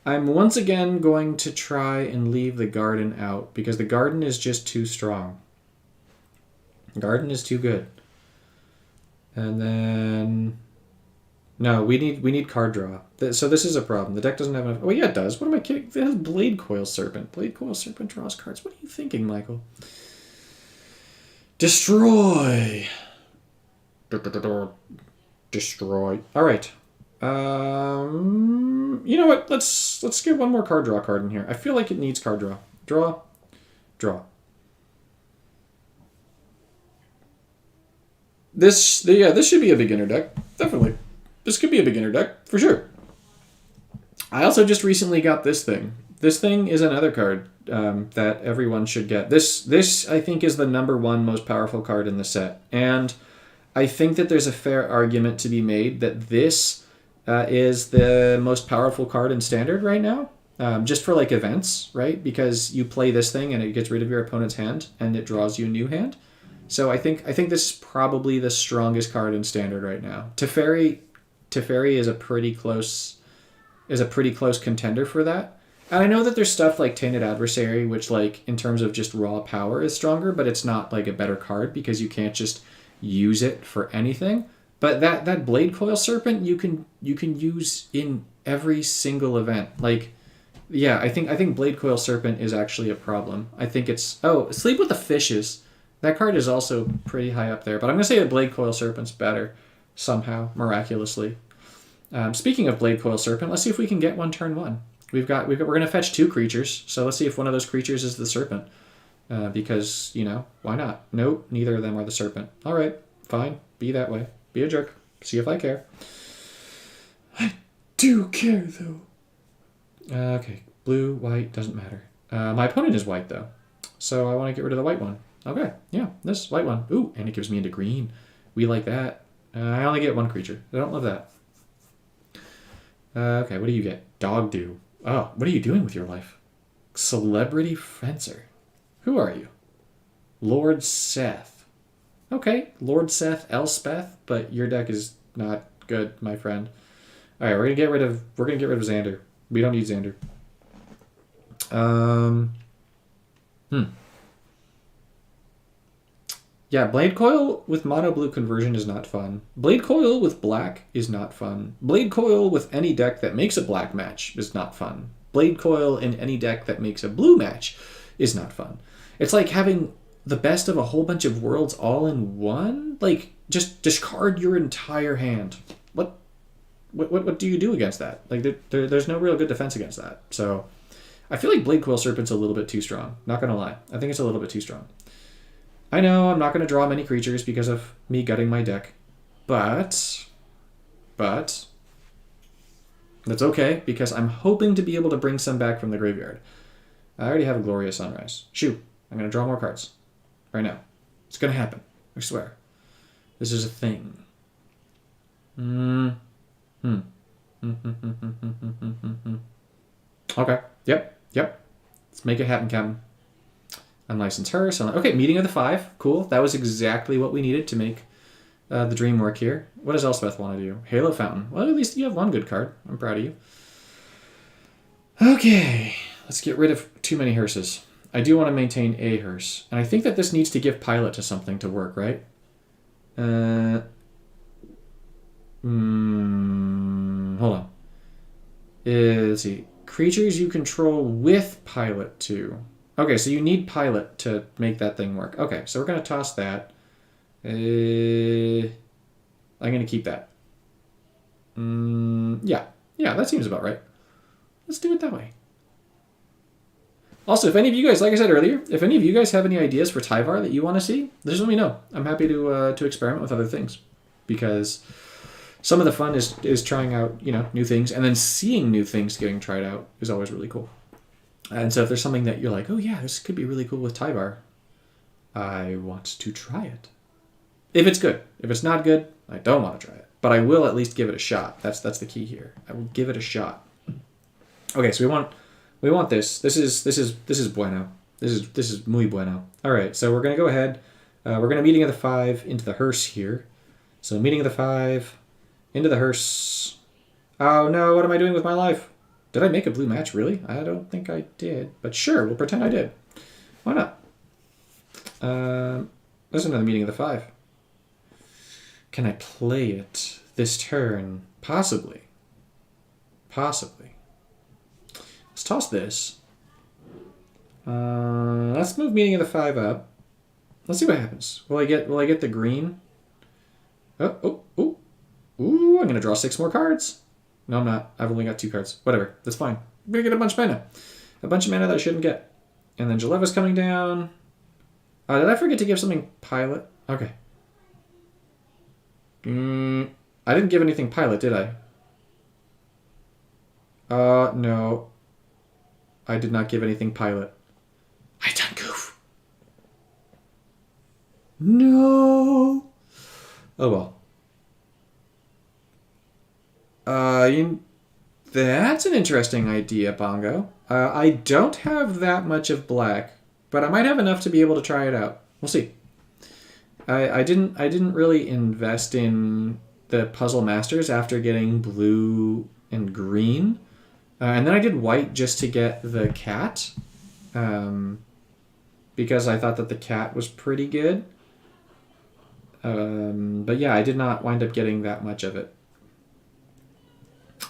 I'm once again going to try and leave the garden out because the garden is just too strong. Garden is too good. And then no, we need card draw. So this is a problem. The deck doesn't have enough. Oh yeah, it does. What am I kidding? It has Blade Coil Serpent. Blade Coil Serpent draws cards. What are you thinking, Michael? Destroy. Destroy. All right. You know what? Let's get one more card draw card in here. I feel like it needs card draw. Draw. This should be a beginner deck. Definitely. This could be a beginner deck, for sure. I also just recently got this thing. This thing is another card that everyone should get. This I think is the #1 most powerful card in the set, and I think that there's a fair argument to be made that this is the most powerful card in Standard right now, just for like events, right? Because you play this thing and it gets rid of your opponent's hand and it draws you a new hand. So I think this is probably the strongest card in Standard right now. Teferi is a pretty close contender for that. And I know that there's stuff like Tainted Adversary, which like in terms of just raw power is stronger, but it's not like a better card because you can't just use it for anything. But that Blade Coil Serpent you can use in every single event. Like, yeah, I think Blade Coil Serpent is actually a problem. I think it's Sleep with the Fishes. That card is also pretty high up there, but I'm gonna say that Blade Coil Serpent's better somehow, miraculously. Speaking of Blade Coil Serpent, let's see if we can get one turn 1. We're gonna fetch 2 creatures, so let's see if one of those creatures is the serpent. Because, why not? Nope, neither of them are the serpent. All right, fine, be that way. Be a jerk. See if I care. I do care, though. Okay, blue, white, doesn't matter. My opponent is white, though, so I want to get rid of the white one. Okay, yeah, this white one. Ooh, and it gives me into green. We like that. I only get 1 creature. I don't love that. Okay, what do you get? Dog do. Oh, what are you doing with your life? Celebrity Fencer. Who are you? Lord Seth. Okay, Lord Seth Elspeth, but your deck is not good, my friend. All right, we're gonna get rid of Xander. We don't need Xander. Yeah, Blade Coil with mono blue conversion is not fun. Blade Coil with black is not fun. Blade Coil with any deck that makes a black match is not fun. Blade Coil in any deck that makes a blue match is not fun. It's like having the best of a whole bunch of worlds all in one. Like, just discard your entire hand. What do you do against that? Like, there's no real good defense against that. So, I feel like Blade Coil Serpent's a little bit too strong. Not gonna lie, I think it's a little bit too strong. I know I'm not going to draw many creatures because of me gutting my deck, but that's okay because I'm hoping to be able to bring some back from the graveyard. I already have a Glorious Sunrise. Shoo, I'm going to draw more cards right now. It's going to happen. I swear. This is a thing. Okay. Yep. Let's make it happen, Captain. Unlicensed Hearse. Okay, Meeting of the Five. Cool. That was exactly what we needed to make the dream work here. What does Elspeth want to do? Halo Fountain. Well, at least you have 1 good card. I'm proud of you. Okay. Let's get rid of too many hearses. I do want to maintain a hearse. And I think that this needs to give Pilot to something to work, right? Hold on. Let's see. Creatures you control with Pilot to. Okay, so you need Pilot to make that thing work. Okay, so we're going to toss that. I'm going to keep that. Yeah, that seems about right. Let's do it that way. Also, if any of you guys, like I said earlier, if any of you guys have any ideas for Tyvar that you want to see, just let me know. I'm happy to experiment with other things. Because some of the fun is trying out, new things, and then seeing new things getting tried out is always really cool. And so if there's something that you're like, oh yeah, this could be really cool with Tyvar, I want to try it. If it's good. If it's not good, I don't want to try it. But I will at least give it a shot. That's the key here. I will give it a shot. Okay, so we want this. This is bueno. This is muy bueno. All right, so we're gonna go ahead. We're gonna Meeting of the Five into the hearse here. So Meeting of the Five into the hearse. Oh no, what am I doing with my life? Did I make a blue match, really? I don't think I did. But sure, we'll pretend I did. Why not? There's another Meeting of the Five. Can I play it this turn? Possibly. Let's toss this. Let's move Meeting of the Five up. Let's see what happens. Will I get the green? Ooh, I'm going to draw 6 more cards. No, I'm not. I've only got 2 cards. Whatever. That's fine. I'm going to get a bunch of mana. A bunch of mana that I shouldn't get. And then Jaleva's coming down. Did I forget to give something Pilot? Okay. I didn't give anything Pilot, did I? No. I did not give anything pilot. I done goof. No. Oh well. That's an interesting idea, Bongo. I don't have that much of black, but I might have enough to be able to try it out. We'll see. I didn't really invest in the puzzle masters after getting blue and green, and then I did white just to get the cat, because I thought that the cat was pretty good. But yeah, I did not wind up getting that much of it.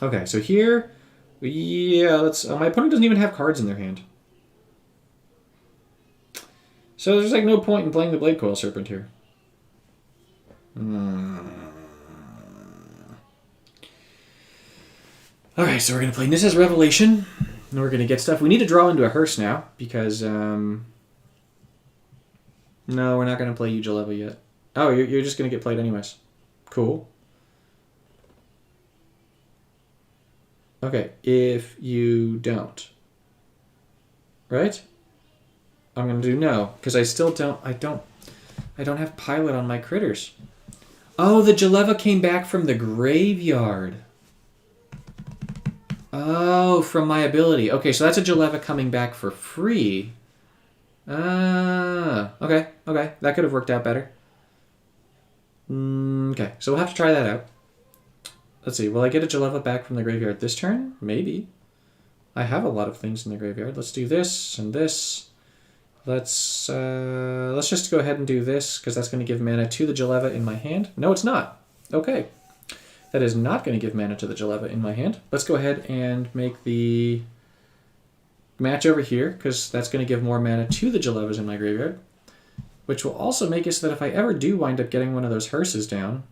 Okay, so here, yeah, let's. My opponent doesn't even have cards in their hand, so there's like no point in playing the Blade Coil Serpent here. Alright, so we're going to play Nissa's Revelation, and we're going to get stuff. We need to draw into a hearse now, because, no, we're not going to play Ujaleva yet. Oh, you're just going to get played anyways. Cool. Okay, if you don't. Right? I'm going to do no, because I still don't, I don't have pilot on my critters. Oh, the Jaleva came back from the graveyard. Oh, from my ability. Okay, so that's a Jaleva coming back for free. Okay. That could have worked out better. Okay, so we'll have to try that out. Let's see, will I get a Jaleva back from the graveyard this turn? Maybe. I have a lot of things in the graveyard. Let's do this and this. Let's just go ahead and do this, because that's going to give mana to the Jaleva in my hand. No, it's not. Okay. That is not going to give mana to the Jaleva in my hand. Let's go ahead and make the match over here, because that's going to give more mana to the Jalevas in my graveyard, which will also make it so that if I ever do wind up getting one of those hearses down,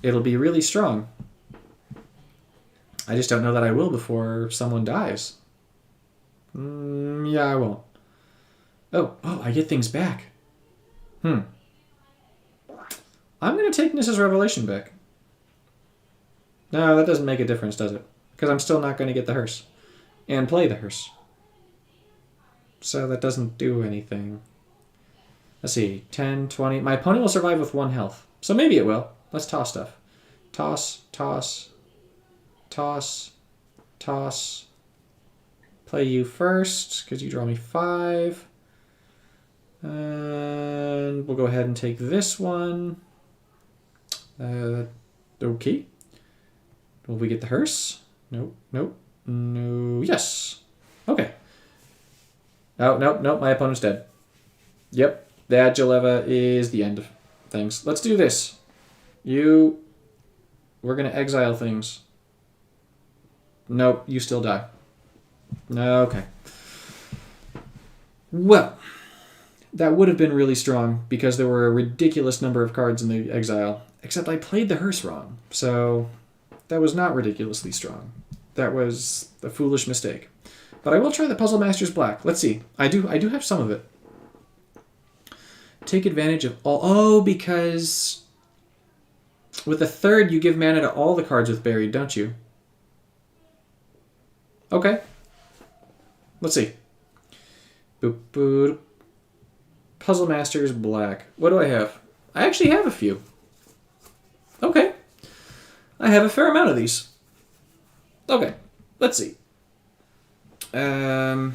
it'll be really strong. I just don't know that I will before someone dies. Yeah, I won't. Oh, I get things back. I'm going to take Nissa's Revelation back. No, that doesn't make a difference, does it? Because I'm still not going to get the hearse. And play the hearse. So that doesn't do anything. Let's see. 10, 20. My opponent will survive with 1 health. So maybe it will. Let's toss stuff. Toss. Play you first, because you draw me 5. And we'll go ahead and take this one. Okay. Will we get the hearse? Nope. No. Yes. Okay. Oh, nope. My opponent's dead. Yep. That Jaleva is the end of things. Let's do this. We're going to exile things. Nope, you still die. Okay. Well, that would have been really strong because there were a ridiculous number of cards in the exile. Except I played the hearse wrong. So that was not ridiculously strong. That was a foolish mistake. But I will try the Puzzle Masters Black. Let's see. I do have some of it. Take advantage of all... Oh, because with the third you give mana to all the cards with buried, don't you? Okay. Let's see. Boop, boop. Puzzle Masters Black. What do I have? I actually have a few. Okay. I have a fair amount of these. Okay. Let's see. No,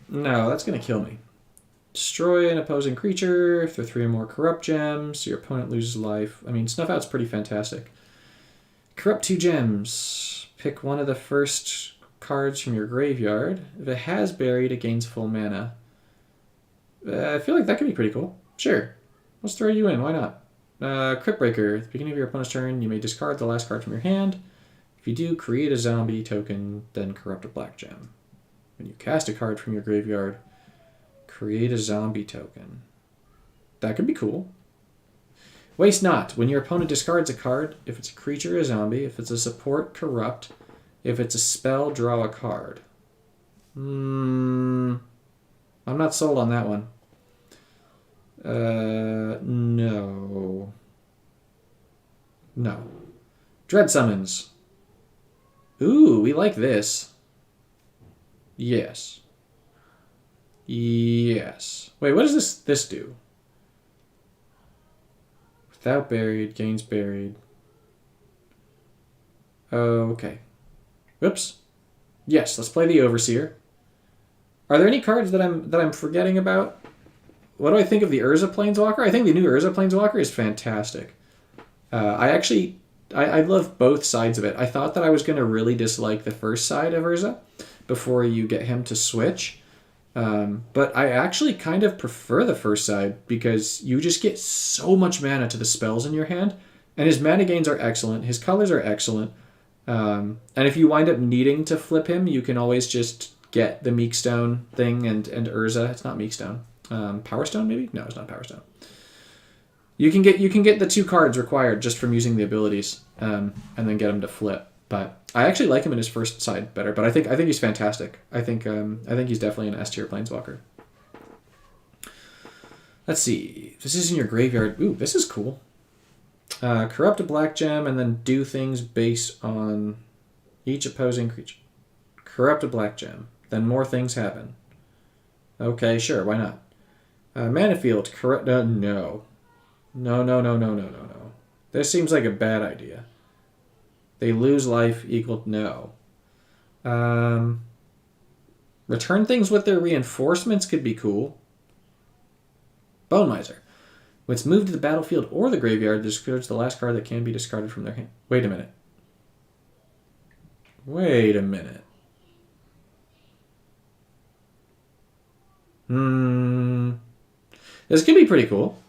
that's going to kill me. Destroy an opposing creature. If there are 3 or more corrupt gems, your opponent loses life. I mean, Snuff Out's pretty fantastic. Corrupt 2 gems. Pick one of the first cards from your graveyard. If it has buried, it gains full mana. I feel like that could be pretty cool. Sure. Let's throw you in. Why not? Crypt Breaker. At the beginning of your opponent's turn, you may discard the last card from your hand. If you do, create a zombie token, then corrupt a black gem. When you cast a card from your graveyard, create a zombie token. That could be cool. Waste not. When your opponent discards a card, if it's a creature, a zombie. If it's a support, corrupt. If it's a spell, draw a card. I'm not sold on that one. No. Dread Summons. Ooh, we like this. Yes. Yes. Wait, what does this do? Without buried, gains buried. Okay. Whoops. Yes, let's play the Overseer. Are there any cards that I'm forgetting about? What do I think of the Urza Planeswalker? I think the new Urza Planeswalker is fantastic. I love both sides of it. I thought that I was going to really dislike the first side of Urza before you get him to switch. But I actually kind of prefer the first side because you just get so much mana to the spells in your hand. And his mana gains are excellent. His colors are excellent. And if you wind up needing to flip him, you can always just get the Meekstone thing and Urza. It's not Meekstone. Power Stone, maybe? No, it's not Power Stone. You can get the 2 cards required just from using the abilities, and then get him to flip. But I actually like him in his first side better. But I think he's fantastic. I think he's definitely an S tier planeswalker. Let's see. This is in your graveyard. Ooh, this is cool. Corrupt a black gem and then do things based on each opposing creature. Corrupt a black gem. Then more things happen. Okay, sure, why not? Mana field, corrupt. No. No. This seems like a bad idea. They lose life equal. No. Return things with their reinforcements could be cool. Bone Miser. When it's moved to the battlefield or the graveyard, discards the last card that can be discarded from their hand. Wait a minute. This could be pretty cool.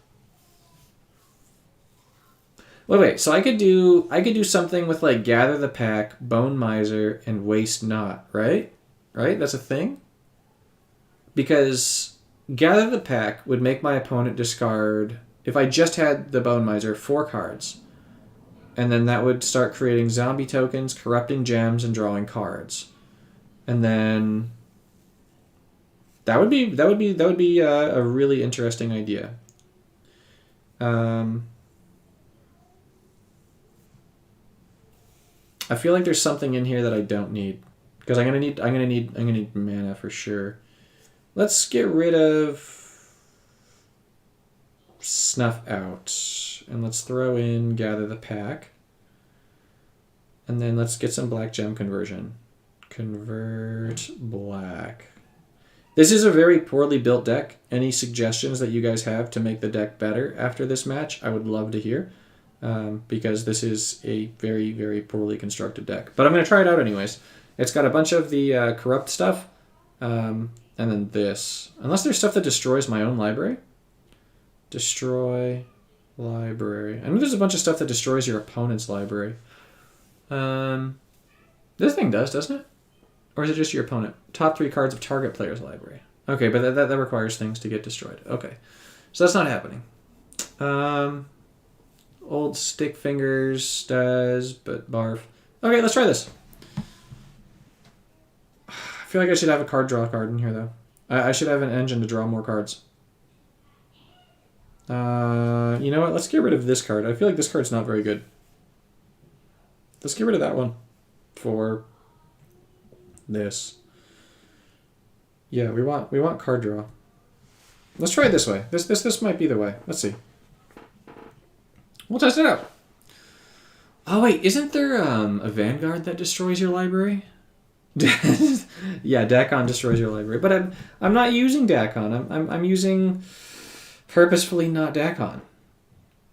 Wait. So I could do something with like Gather the Pack, Bone Miser, and Waste Not, right? Right? That's a thing? Because Gather the Pack would make my opponent discard, if I just had the Bone Miser, 4 cards. And then that would start creating zombie tokens, corrupting gems, and drawing cards. And then that would be a really interesting idea. I feel like there's something in here that I don't need, because I'm gonna need mana for sure. Let's get rid of Snuff Out, and let's throw in Gather the Pack, and then let's get some black gem conversion. Convert black. This is a very poorly built deck. Any suggestions that you guys have to make the deck better after this match, I would love to hear. Because this is a very, very poorly constructed deck. But I'm going to try it out anyways. It's got a bunch of the corrupt stuff, and then this. Unless there's stuff that destroys my own library. Destroy library. I know there's a bunch of stuff that destroys your opponent's library. This thing does, doesn't it? Or is it just your opponent? Top 3 cards of target player's library. Okay, but that requires things to get destroyed. Okay. So that's not happening. Old Stick Fingers does, but barf. Okay, let's try this. I feel like I should have a card draw card in here, though. I should have an engine to draw more cards. You know what? Let's get rid of this card. I feel like this card's not very good. Let's get rid of that one for this. Yeah, we want card draw. Let's try it this way. This might be the way. Let's see. We'll test it out. Oh wait, isn't there a Vanguard that destroys your library? Yeah, Dakon destroys your library, but I'm not using Dakon. I'm using purposefully not Dakon.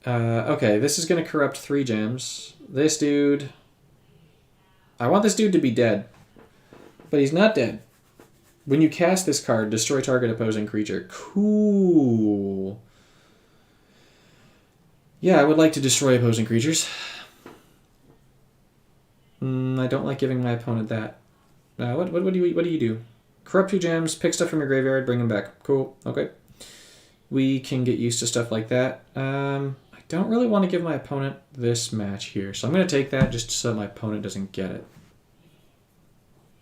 Okay, this is gonna corrupt 3 gems. This dude. I want this dude to be dead, but he's not dead. When you cast this card, destroy target opposing creature. Cool. Yeah, I would like to destroy opposing creatures. I don't like giving my opponent that. What do you do? Corrupt 2 gems, pick stuff from your graveyard, bring them back. Cool. Okay. We can get used to stuff like that. I don't really want to give my opponent this match here, so I'm going to take that just so my opponent doesn't get it.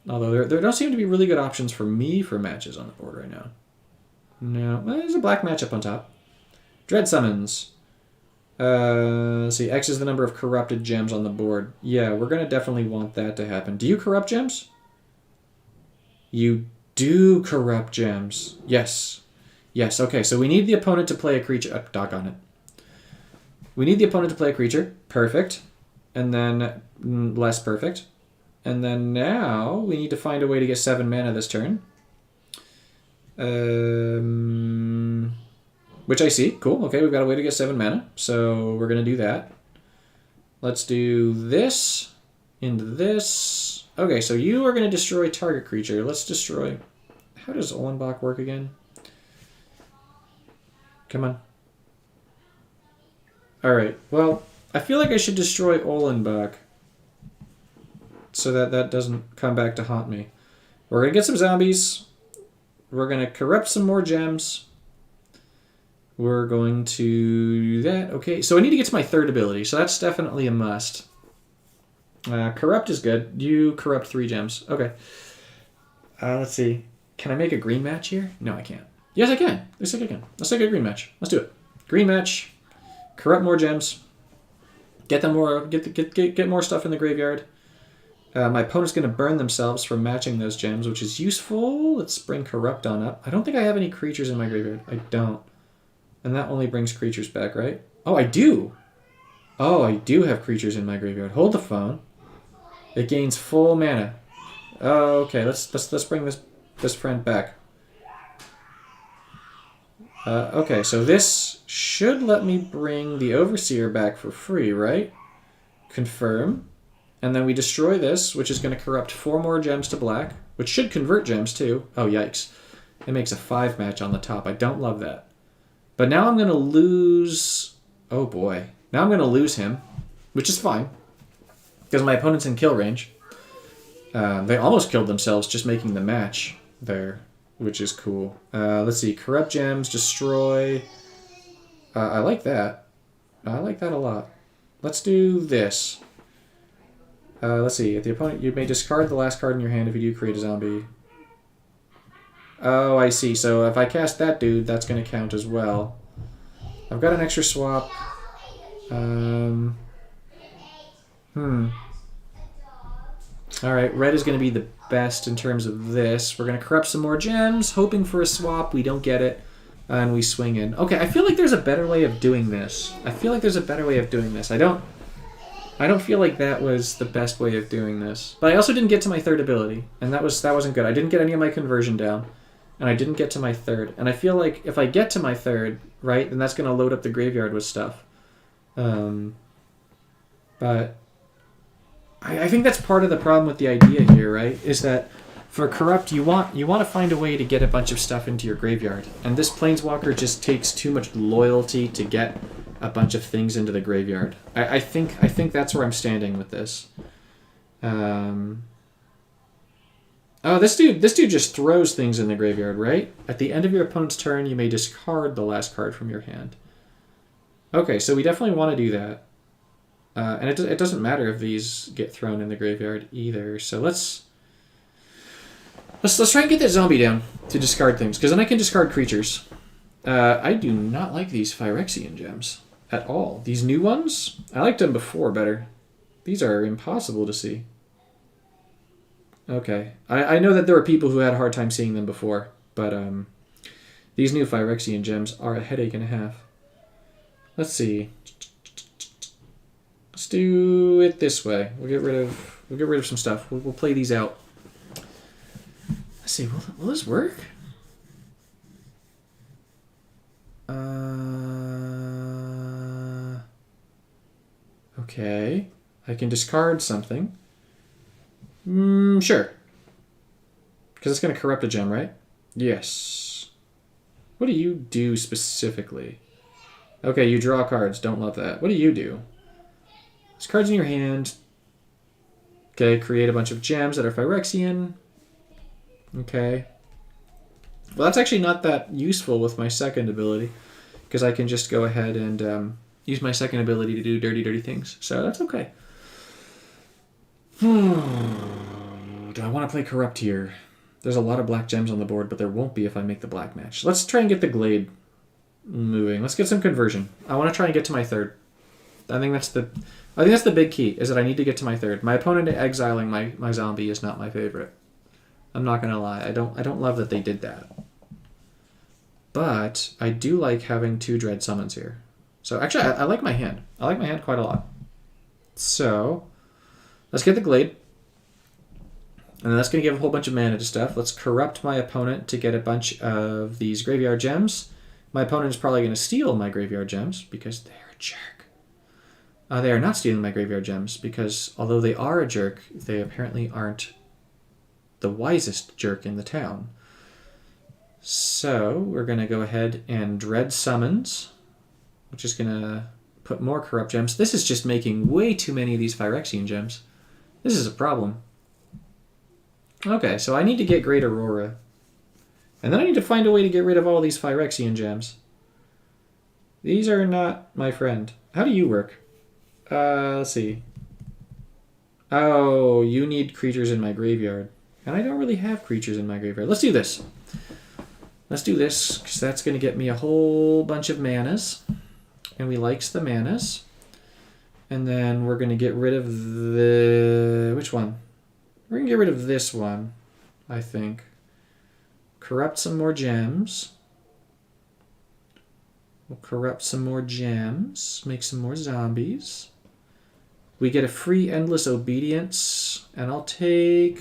Although there don't seem to be really good options for me for matches on the board right now. No. Well, there's a black matchup on top. Dread Summons. Let's see. X is the number of corrupted gems on the board. Yeah, we're going to definitely want that to happen. Do you corrupt gems? You do corrupt gems. Yes. Yes, okay. So we need the opponent to play a creature. Doggone it. We need the opponent to play a creature. Perfect. And then less perfect. And then now we need to find a way to get 7 mana this turn. Which I see. Cool. Okay, we've got a way to get 7 mana. So we're going to do that. Let's do this into this. Okay, so you are going to destroy target creature. Let's destroy... How does Olenbach work again? Come on. Alright, well, I feel like I should destroy Olenbach so that that doesn't come back to haunt me. We're going to get some zombies. We're going to corrupt some more gems. We're going to do that. Okay, so I need to get to my 3rd ability, so that's definitely a must. Corrupt is good. You corrupt 3 gems. Okay. Let's see. Can I make a green match here? No, I can't. Yes, I can. Looks like I can. Let's take a green match. Let's do it. Green match. Corrupt more gems. Get them more. Get more stuff in the graveyard. My opponent's going to burn themselves from matching those gems, which is useful. Let's bring corrupt on up. I don't think I have any creatures in my graveyard. I don't. And that only brings creatures back, right? Oh, I do. Oh, I do have creatures in my graveyard. Hold the phone. It gains full mana. Oh, okay. Let's bring this friend back. Okay, so this should let me bring the Overseer back for free, right? Confirm. And then we destroy this, which is going to corrupt 4 more gems to black, which should convert gems too. Oh, yikes. It makes a 5 match on the top. I don't love that. But now I'm going to lose... Oh, boy. Now I'm going to lose him, which is fine, because my opponent's in kill range. They almost killed themselves just making the match there, which is cool. Let's see. Corrupt gems, destroy. I like that. I like that a lot. Let's do this. Let's see. If the opponent, you may discard the last card in your hand if you do create a zombie. Oh, I see. So if I cast that dude, that's going to count as well. I've got an extra swap. Alright, red is going to be the best in terms of this. We're going to corrupt some more gems, hoping for a swap. We don't get it, and we swing in. Okay, I feel like there's a better way of doing this. I don't feel like that was the best way of doing this. But I also didn't get to my 3rd ability, and that wasn't good. I didn't get any of my conversion down, and I didn't get to my 3rd. And I feel like if I get to my 3rd, right, then that's going to load up the graveyard with stuff. But I think that's part of the problem with the idea here, right? Is that for corrupt, you want to find a way to get a bunch of stuff into your graveyard, and this planeswalker just takes too much loyalty to get a bunch of things into the graveyard. I think that's where I'm standing with this. Oh, this dude just throws things in the graveyard, right? At the end of your opponent's turn, you may discard the last card from your hand. Okay, so we definitely want to do that. And it doesn't matter if these get thrown in the graveyard either. So let's try and get that zombie down to discard things, because then I can discard creatures. I do not like these Phyrexian gems at all. These new ones, I liked them before better. These are impossible to see. Okay, I know that there were people who had a hard time seeing them before, but these new Phyrexian gems are a headache and a half. Let's see. Let's do it this way. We'll get rid of some stuff. We'll play these out. Let's see. Will this work? Okay. I can discard something. Sure. Because it's going to corrupt a gem, right? Yes. What do you do specifically? Okay, you draw cards. Don't love that. What do you do? There's cards in your hand. Okay, create a bunch of gems that are Phyrexian. Okay. Well, that's actually not that useful with my 2nd ability, because I can just go ahead and use my 2nd ability to do dirty things. So that's okay. Do I want to play Corrupt here? There's a lot of black gems on the board, but there won't be if I make the black match. Let's try and get the Glade moving. Let's get some conversion. I want to try and get to my 3rd. I think that's the big key, is that I need to get to my third. My opponent exiling my zombie is not my favorite. I'm not gonna lie. I don't love that they did that. But I do like having 2 dread summons here. So actually, I like my hand. I like my hand quite a lot. So let's get the Glade. And then that's going to give a whole bunch of mana to stuff. Let's corrupt my opponent to get a bunch of these graveyard gems. My opponent is probably going to steal my graveyard gems because they're a jerk. They are not stealing my graveyard gems because although they are a jerk, they apparently aren't the wisest jerk in the town. So we're going to go ahead and dread summons, which is going to put more corrupt gems. This is just making way too many of these Phyrexian gems. This is a problem. Okay, so I need to get Great Aurora. And then I need to find a way to get rid of all these Phyrexian gems. These are not my friend. How do you work? Let's see. Oh, you need creatures in my graveyard. And I don't really have creatures in my graveyard. Let's do this. Let's do this, because that's going to get me a whole bunch of manas. And we likes the manas. And then we're going to get rid of the... Which one? We're going to get rid of this one, I think. Corrupt some more gems. We'll corrupt some more gems. Make some more zombies. We get a free Endless Obedience. And I'll take...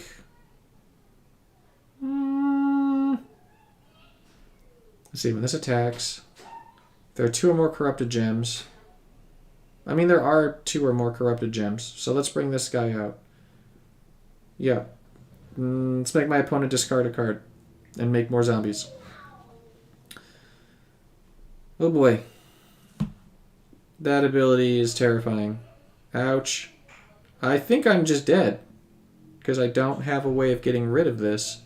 Let's see, when this attacks, there are 2 or more corrupted gems. I mean, there are 2 or more corrupted gems. So let's bring this guy out. Yeah. Let's make my opponent discard a card and make more zombies. Oh boy. That ability is terrifying. Ouch. I think I'm just dead because I don't have a way of getting rid of this.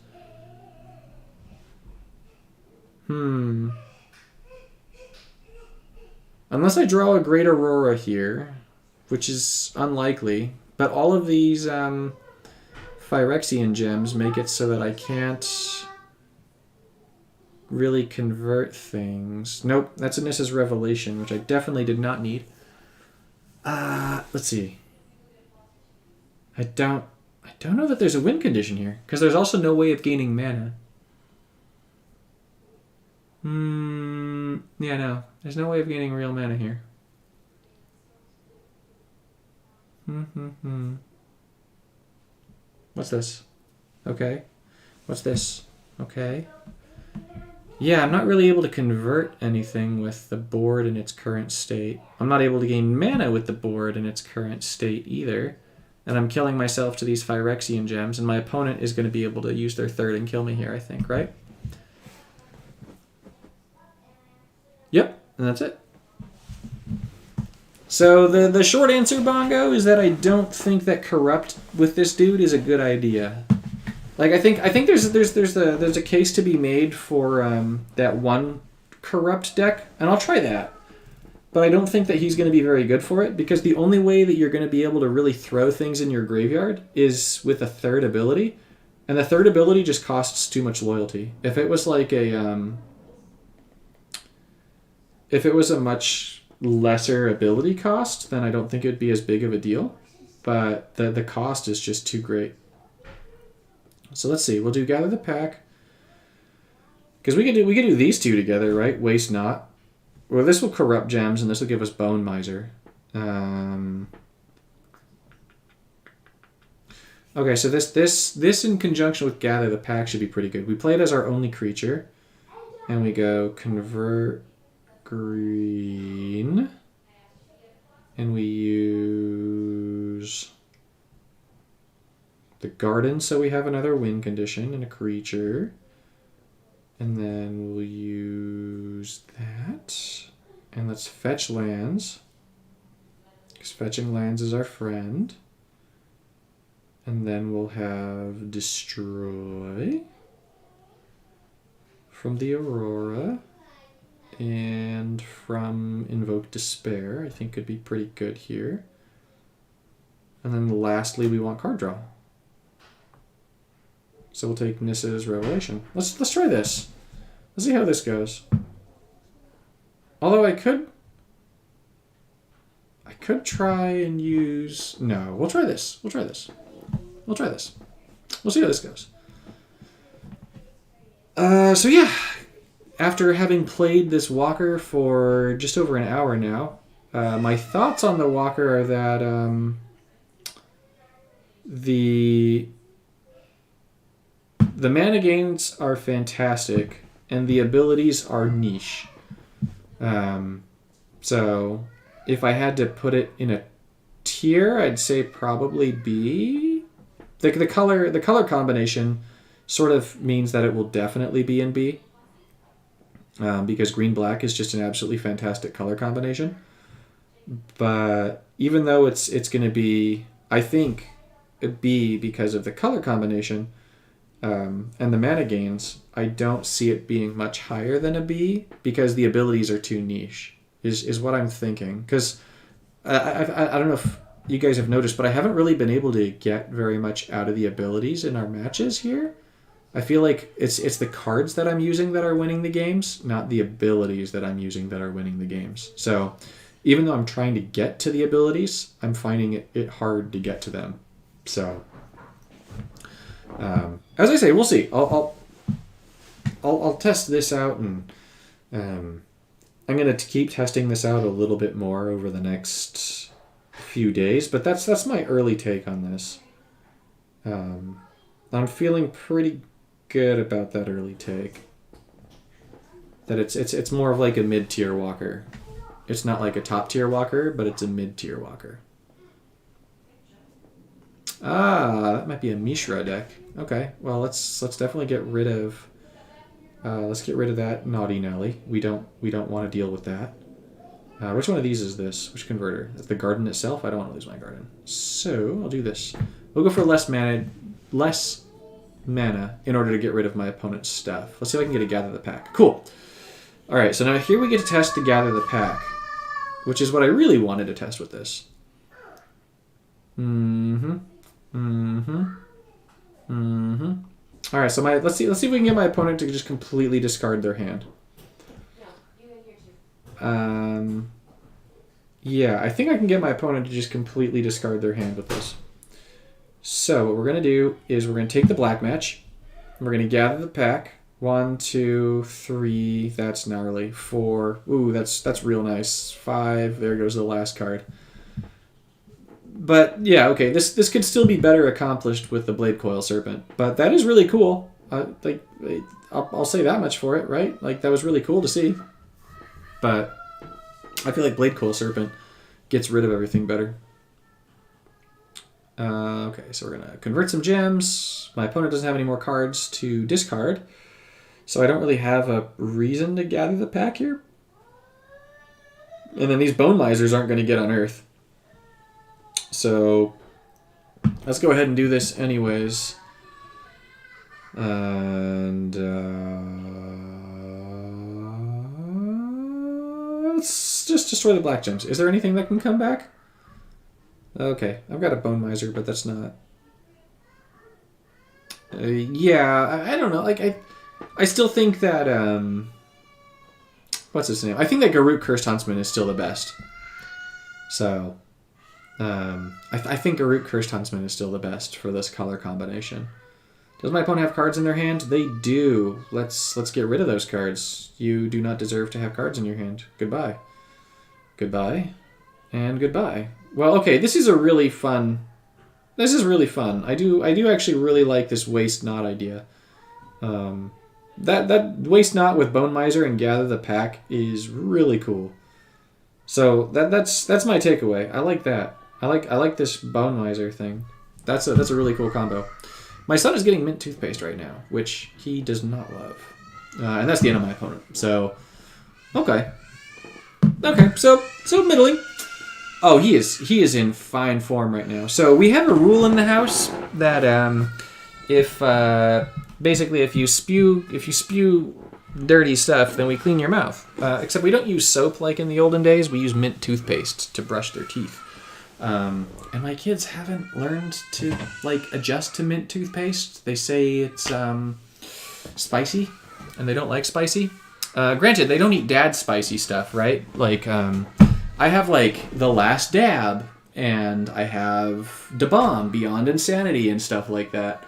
Unless I draw a Great Aurora here, which is unlikely, but all of these Phyrexian gems make it so that I can't really convert things. Nope, that's Anissa's Revelation, which I definitely did not need. Let's see. I don't know that there's a win condition here, because there's also no way of gaining mana. Yeah, no. There's no way of gaining real mana here. What's this? Okay. What's this? Okay. Yeah, I'm not really able to convert anything with the board in its current state. I'm not able to gain mana with the board in its current state either. And I'm killing myself to these Phyrexian gems, and my opponent is going to be able to use their third and kill me here, I think, right? Yep, and that's it. So the short answer, Bongo, is that I don't think that corrupt with this dude is a good idea. Like I think there's a case to be made for that one corrupt deck, and I'll try that. But I don't think that he's going to be very good for it, because the only way that you're going to be able to really throw things in your graveyard is with a third ability, and the third ability just costs too much loyalty. If it was like if it was a much lesser ability cost, then I don't think it would be as big of a deal. But the cost is just too great. So let's see. We'll do Gather the Pack. Because we could do these two together, right? Waste Not. Well, this will corrupt gems, and this will give us Bone Miser. Okay, so this in conjunction with Gather the Pack should be pretty good. We play it as our only creature, and we go Convert Green, and we use the Garden, so we have another win condition and a creature. And then we'll use that. And let's fetch lands, because fetching lands is our friend. And then we'll have Destroy from the Aurora. And from Invoke Despair, I think could be pretty good here. And then lastly, we want card draw. So we'll take Nissa's Revelation. Let's try this. Let's see how this goes. Although I could I could try and use... No, we'll try this. We'll try this. We'll try this. We'll see how this goes. So yeah, after having played this walker for just over an hour now, my thoughts on the walker are that the mana gains are fantastic and the abilities are niche. So if I had to put it in a tier, I'd say probably B. The color combination sort of means that it will definitely be in B. Because green-black is just an absolutely fantastic color combination. But even though it's going to be, I think, a B because of the color combination and the mana gains, I don't see it being much higher than a B because the abilities are too niche, is what I'm thinking. Because I don't know if you guys have noticed, but I haven't really been able to get very much out of the abilities in our matches here. I feel like it's the cards that I'm using that are winning the games, not the abilities that I'm using that are winning the games. So even though I'm trying to get to the abilities, I'm finding it hard to get to them. So as I say, we'll see. I'll test this out, and I'm going to keep testing this out a little bit more over the next few days. But that's my early take on this. I'm feeling pretty good about that early take. That it's more of like a mid-tier walker. It's not like a top-tier walker, but it's a mid-tier walker. That might be a Mishra deck. Okay, well let's definitely get rid of that Naughty Nelly. We don't want to deal with that. Which one of these is this? Which converter? Is the garden itself? I don't want to lose my garden. So I'll do this. We'll go for less mana in order to get rid of my opponent's stuff. Let's see if I can get a Gather the Pack. Cool. All right, so now here we get to test the Gather the Pack, which is what I really wanted to test with this. All right, so let's see if we can get my opponent to just completely discard their hand. Yeah, I think I can get my opponent to just completely discard their hand with this. So what we're going to do is we're going to take the black match. We're going to gather the pack. 1, 2, 3. That's gnarly. 4. Ooh, that's real nice. 5. There goes the last card. But yeah, okay. This could still be better accomplished with the Blade Coil Serpent. But that is really cool. I'll say that much for it, right? Like, that was really cool to see. But I feel like Blade Coil Serpent gets rid of everything better. Okay, so we're going to convert some gems. My opponent doesn't have any more cards to discard, so I don't really have a reason to gather the pack here. And then these Bone Misers aren't going to get unearthed. So let's go ahead and do this anyways. And let's just destroy the black gems. Is there anything that can come back? Okay, I've got a Bone Miser, but that's not... yeah, I don't know. Like, I still think that... what's his name? I think that Garruk Cursed Huntsman is still the best. So, I think Garruk Cursed Huntsman is still the best for this color combination. Does my opponent have cards in their hand? They do. Let's get rid of those cards. You do not deserve to have cards in your hand. Goodbye. Goodbye. And goodbye. Well, okay, this is really fun. I do actually really like this Waste Not idea. That Waste Not with Bone Miser and Gather the Pack is really cool. So that's my takeaway. I like that. I like this Bone Miser thing. That's a really cool combo. My son is getting mint toothpaste right now, which he does not love. And that's the end of my opponent. So, okay. Okay, so middling. Oh, he is in fine form right now. So we have a rule in the house that if you spew dirty stuff, then we clean your mouth. Except we don't use soap like in the olden days. We use mint toothpaste to brush their teeth. And my kids haven't learned to adjust to mint toothpaste. They say it's spicy, and they don't like spicy. Granted, they don't eat dad's spicy stuff, right? I have like The Last Dab, and I have Da Bomb, Beyond Insanity, and stuff like that.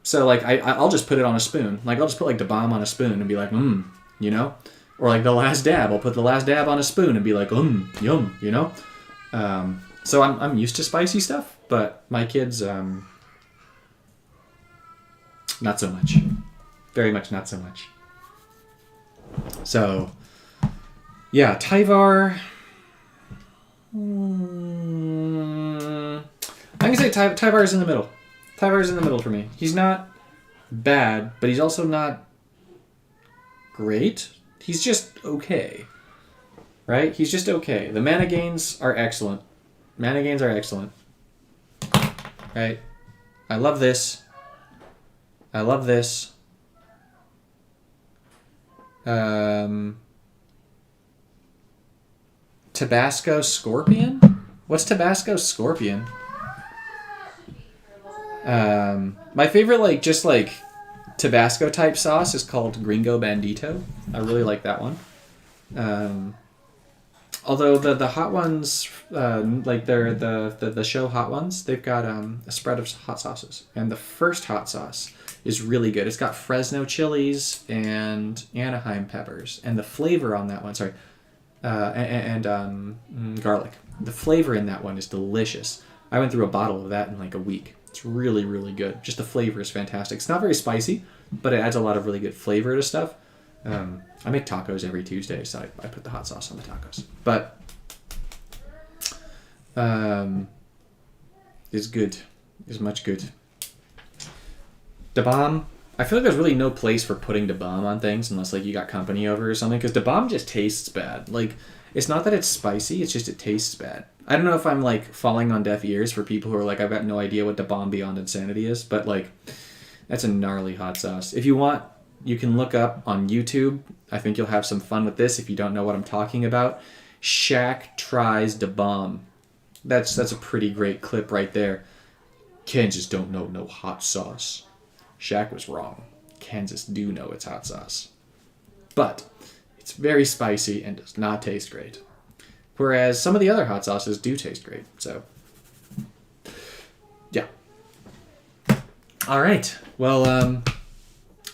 So like I'll just put it on a spoon. Like I'll just put like Da Bomb on a spoon and be like, you know, or like The Last Dab. I'll put The Last Dab on a spoon and be like, yum, you know. So I'm used to spicy stuff, but my kids, not so much. Very much not so much. So, yeah, Tyvar. I'm gonna say Tyvar is in the middle. Tyvar is in the middle for me. He's not bad, but he's also not great. He's just okay. Right? He's just okay. The mana gains are excellent. Mana gains are excellent. Right? I love this. I love this. Tabasco Scorpion? What's Tabasco Scorpion? My favorite, like, just like Tabasco type sauce is called Gringo Bandito. I really like that one. Although the hot ones, like they're the show hot ones, they've got a spread of hot sauces, and the first hot sauce is really good. It's got Fresno chilies and Anaheim peppers, and the flavor on that one, and garlic. The flavor in that one is delicious. I went through a bottle of that in like a week. It's really, really good. Just the flavor is fantastic. It's not very spicy, but it adds a lot of really good flavor to stuff. I make tacos every Tuesday, so I put the hot sauce on the tacos. But is good. Is much good. Da Bomb. I feel like there's really no place for putting Da Bomb on things unless like you got company over or something, because Da Bomb just tastes bad. Like, it's not that it's spicy, it's just it tastes bad. I don't know if I'm like falling on deaf ears for people who are like, I've got no idea what Da Bomb Beyond Insanity is, but like, that's a gnarly hot sauce. If you want, you can look up on YouTube. I think you'll have some fun with this if you don't know what I'm talking about. Shaq tries Da Bomb. That's a pretty great clip right there. Kansas don't know no hot sauce. Shaq was wrong. Kansas do know it's hot sauce. But it's very spicy and does not taste great. Whereas some of the other hot sauces do taste great. So, yeah. All right. Well,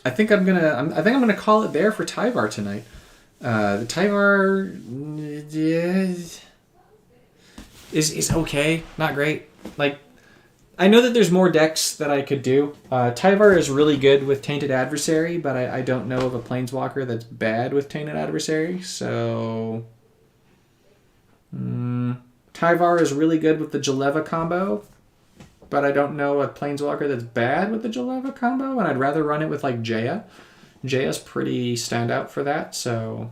I think I'm gonna call it there for Tyvar tonight. The Tyvar is okay, not great. Like, I know that there's more decks that I could do. Tyvar is really good with Tainted Adversary, but I don't know of a Planeswalker that's bad with Tainted Adversary. So, Tyvar is really good with the Jaleva combo, but I don't know a Planeswalker that's bad with the Jaleva combo, and I'd rather run it with like Jaya. Jaya's pretty standout for that, so...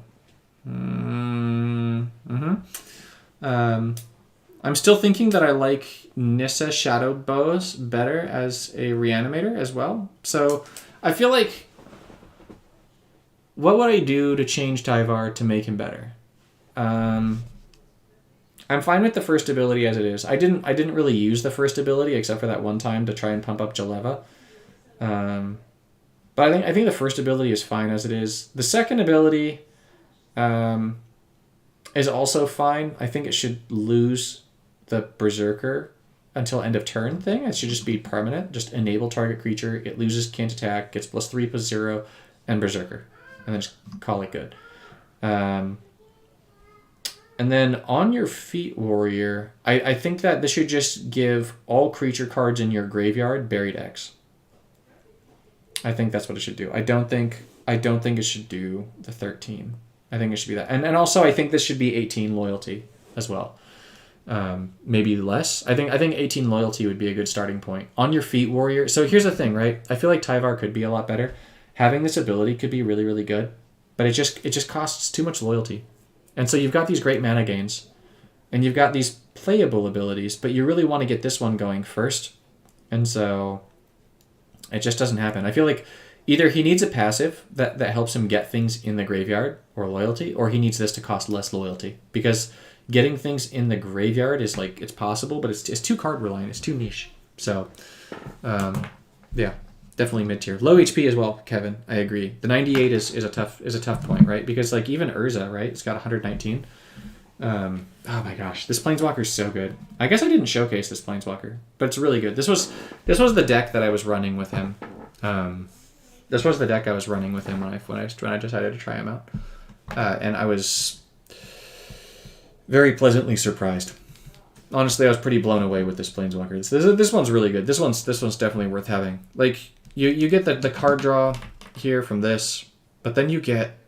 I'm still thinking that I like Nissa Shadowed Bows better as a reanimator as well. So I feel like, what would I do to change Tyvar to make him better? I'm fine with the first ability as it is. I didn't really use the first ability except for that one time to try and pump up Jaleva. But I think the first ability is fine as it is. The second ability is also fine. I think it should lose the Berserker until end of turn thing. It should just be permanent. Just enable target creature. It loses, can't attack, gets +3, +0, and Berserker. And then just call it good. And then on your Feet Warrior, I think that this should just give all creature cards in your graveyard Buried X. I think that's what it should do. I don't think it should do the 13. I think it should be that. And also I think this should be 18 loyalty as well. Maybe less. I think 18 loyalty would be a good starting point. On your Feet Warrior. So here's the thing, right? I feel like Tyvar could be a lot better. Having this ability could be really, really good, but it just costs too much loyalty. And so you've got these great mana gains, and you've got these playable abilities, but you really want to get this one going first. And so it just doesn't happen. I feel like either he needs a passive that helps him get things in the graveyard or loyalty, or he needs this to cost less loyalty, because getting things in the graveyard is like, it's possible, but it's too card reliant. It's too niche. So, yeah, definitely mid tier. Low HP as well, Kevin. I agree. The 98 is a tough point, right? Because like even Urza, right? It's got 119. Oh my gosh, this Planeswalker is so good. I guess I didn't showcase this Planeswalker, but it's really good. This was the deck that I was running with him. This was the deck I was running with him when I decided to try him out, and I was very pleasantly surprised. Honestly, I was pretty blown away with this Planeswalker. This one's really good. This one's definitely worth having. Like you get the card draw here from this, but then you get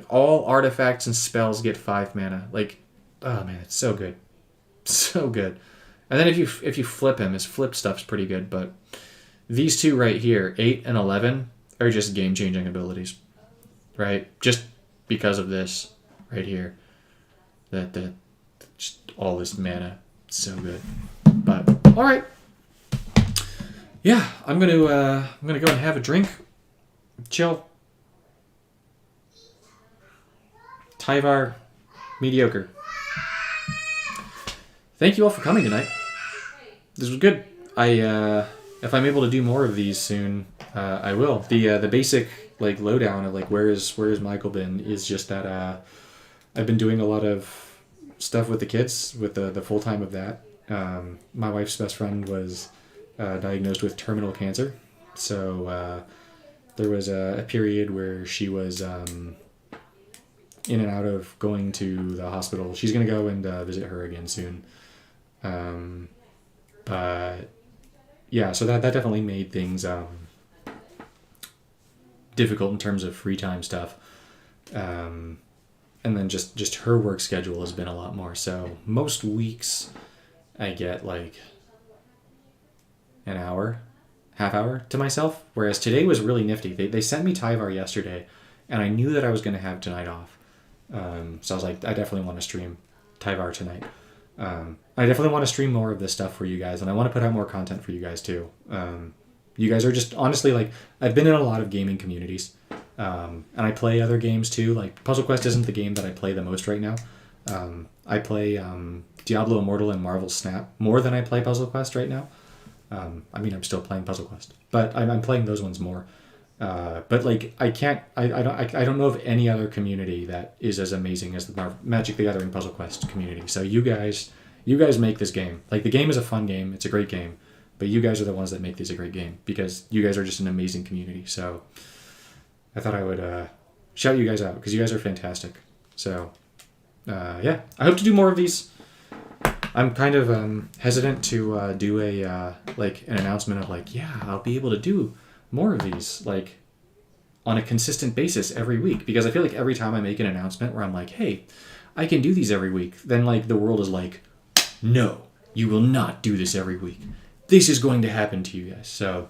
all artifacts and spells get 5 mana. Like, oh man, it's so good, so good. And then if you flip him, his flip stuff's pretty good. But these two right here, 8 and 11, are just game changing abilities, right? Just because of this right here, that just all this mana, so good. But all right, yeah, I'm gonna go and have a drink, chill. Tyvar, mediocre. Thank you all for coming tonight. This was good. If I'm able to do more of these soon, I will. The basic like lowdown of like where is Michael been is just that I've been doing a lot of stuff with the kids with the full time of that. My wife's best friend was diagnosed with terminal cancer, so there was a period where she was in and out of going to the hospital. She's going to go and visit her again soon. But yeah, so that definitely made things difficult in terms of free time stuff. And then just her work schedule has been a lot more. So most weeks I get like an hour, half hour to myself. Whereas today was really nifty. They sent me Tyvar yesterday and I knew that I was going to have tonight off. So I was like, I definitely want to stream Tyvar tonight. I definitely want to stream more of this stuff for you guys, and I want to put out more content for you guys too. You guys are just honestly like, I've been in a lot of gaming communities, and I play other games too. Like Puzzle Quest isn't the game that I play the most right now. I play Diablo Immortal and Marvel Snap more than I play Puzzle Quest right now. I mean, I'm still playing Puzzle Quest, but I'm playing those ones more. But like I don't know of any other community that is as amazing as the Magic the Gathering Puzzle Quest community. So you guys make this game. Like the game is a fun game, it's a great game, but you guys are the ones that make this a great game because you guys are just an amazing community. So I thought I would shout you guys out because you guys are fantastic. So yeah, I hope to do more of these. I'm kind of hesitant to do a like an announcement of like, yeah, I'll be able to do more of these like on a consistent basis every week, because I feel like every time I make an announcement where I'm like, hey, I can do these every week, then like the world is like, no, you will not do this every week. This is going to happen to you guys. So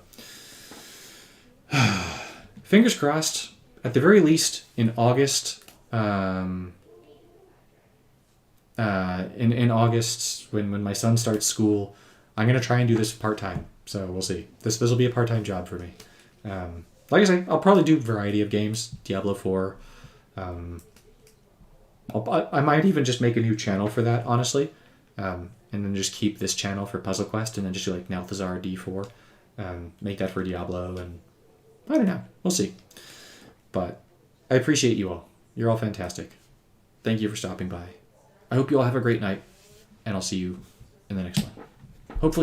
fingers crossed, at the very least in August, in August when my son starts school, I'm going to try and do this part-time. So we'll see. This will be a part-time job for me. Like I say, I'll probably do a variety of games. Diablo 4. I might even just make a new channel for that, honestly. And then just keep this channel for Puzzle Quest and then just do like Nalthazar D4. Make that for Diablo and I don't know. We'll see. But I appreciate you all. You're all fantastic. Thank you for stopping by. I hope you all have a great night and I'll see you in the next one. Hopefully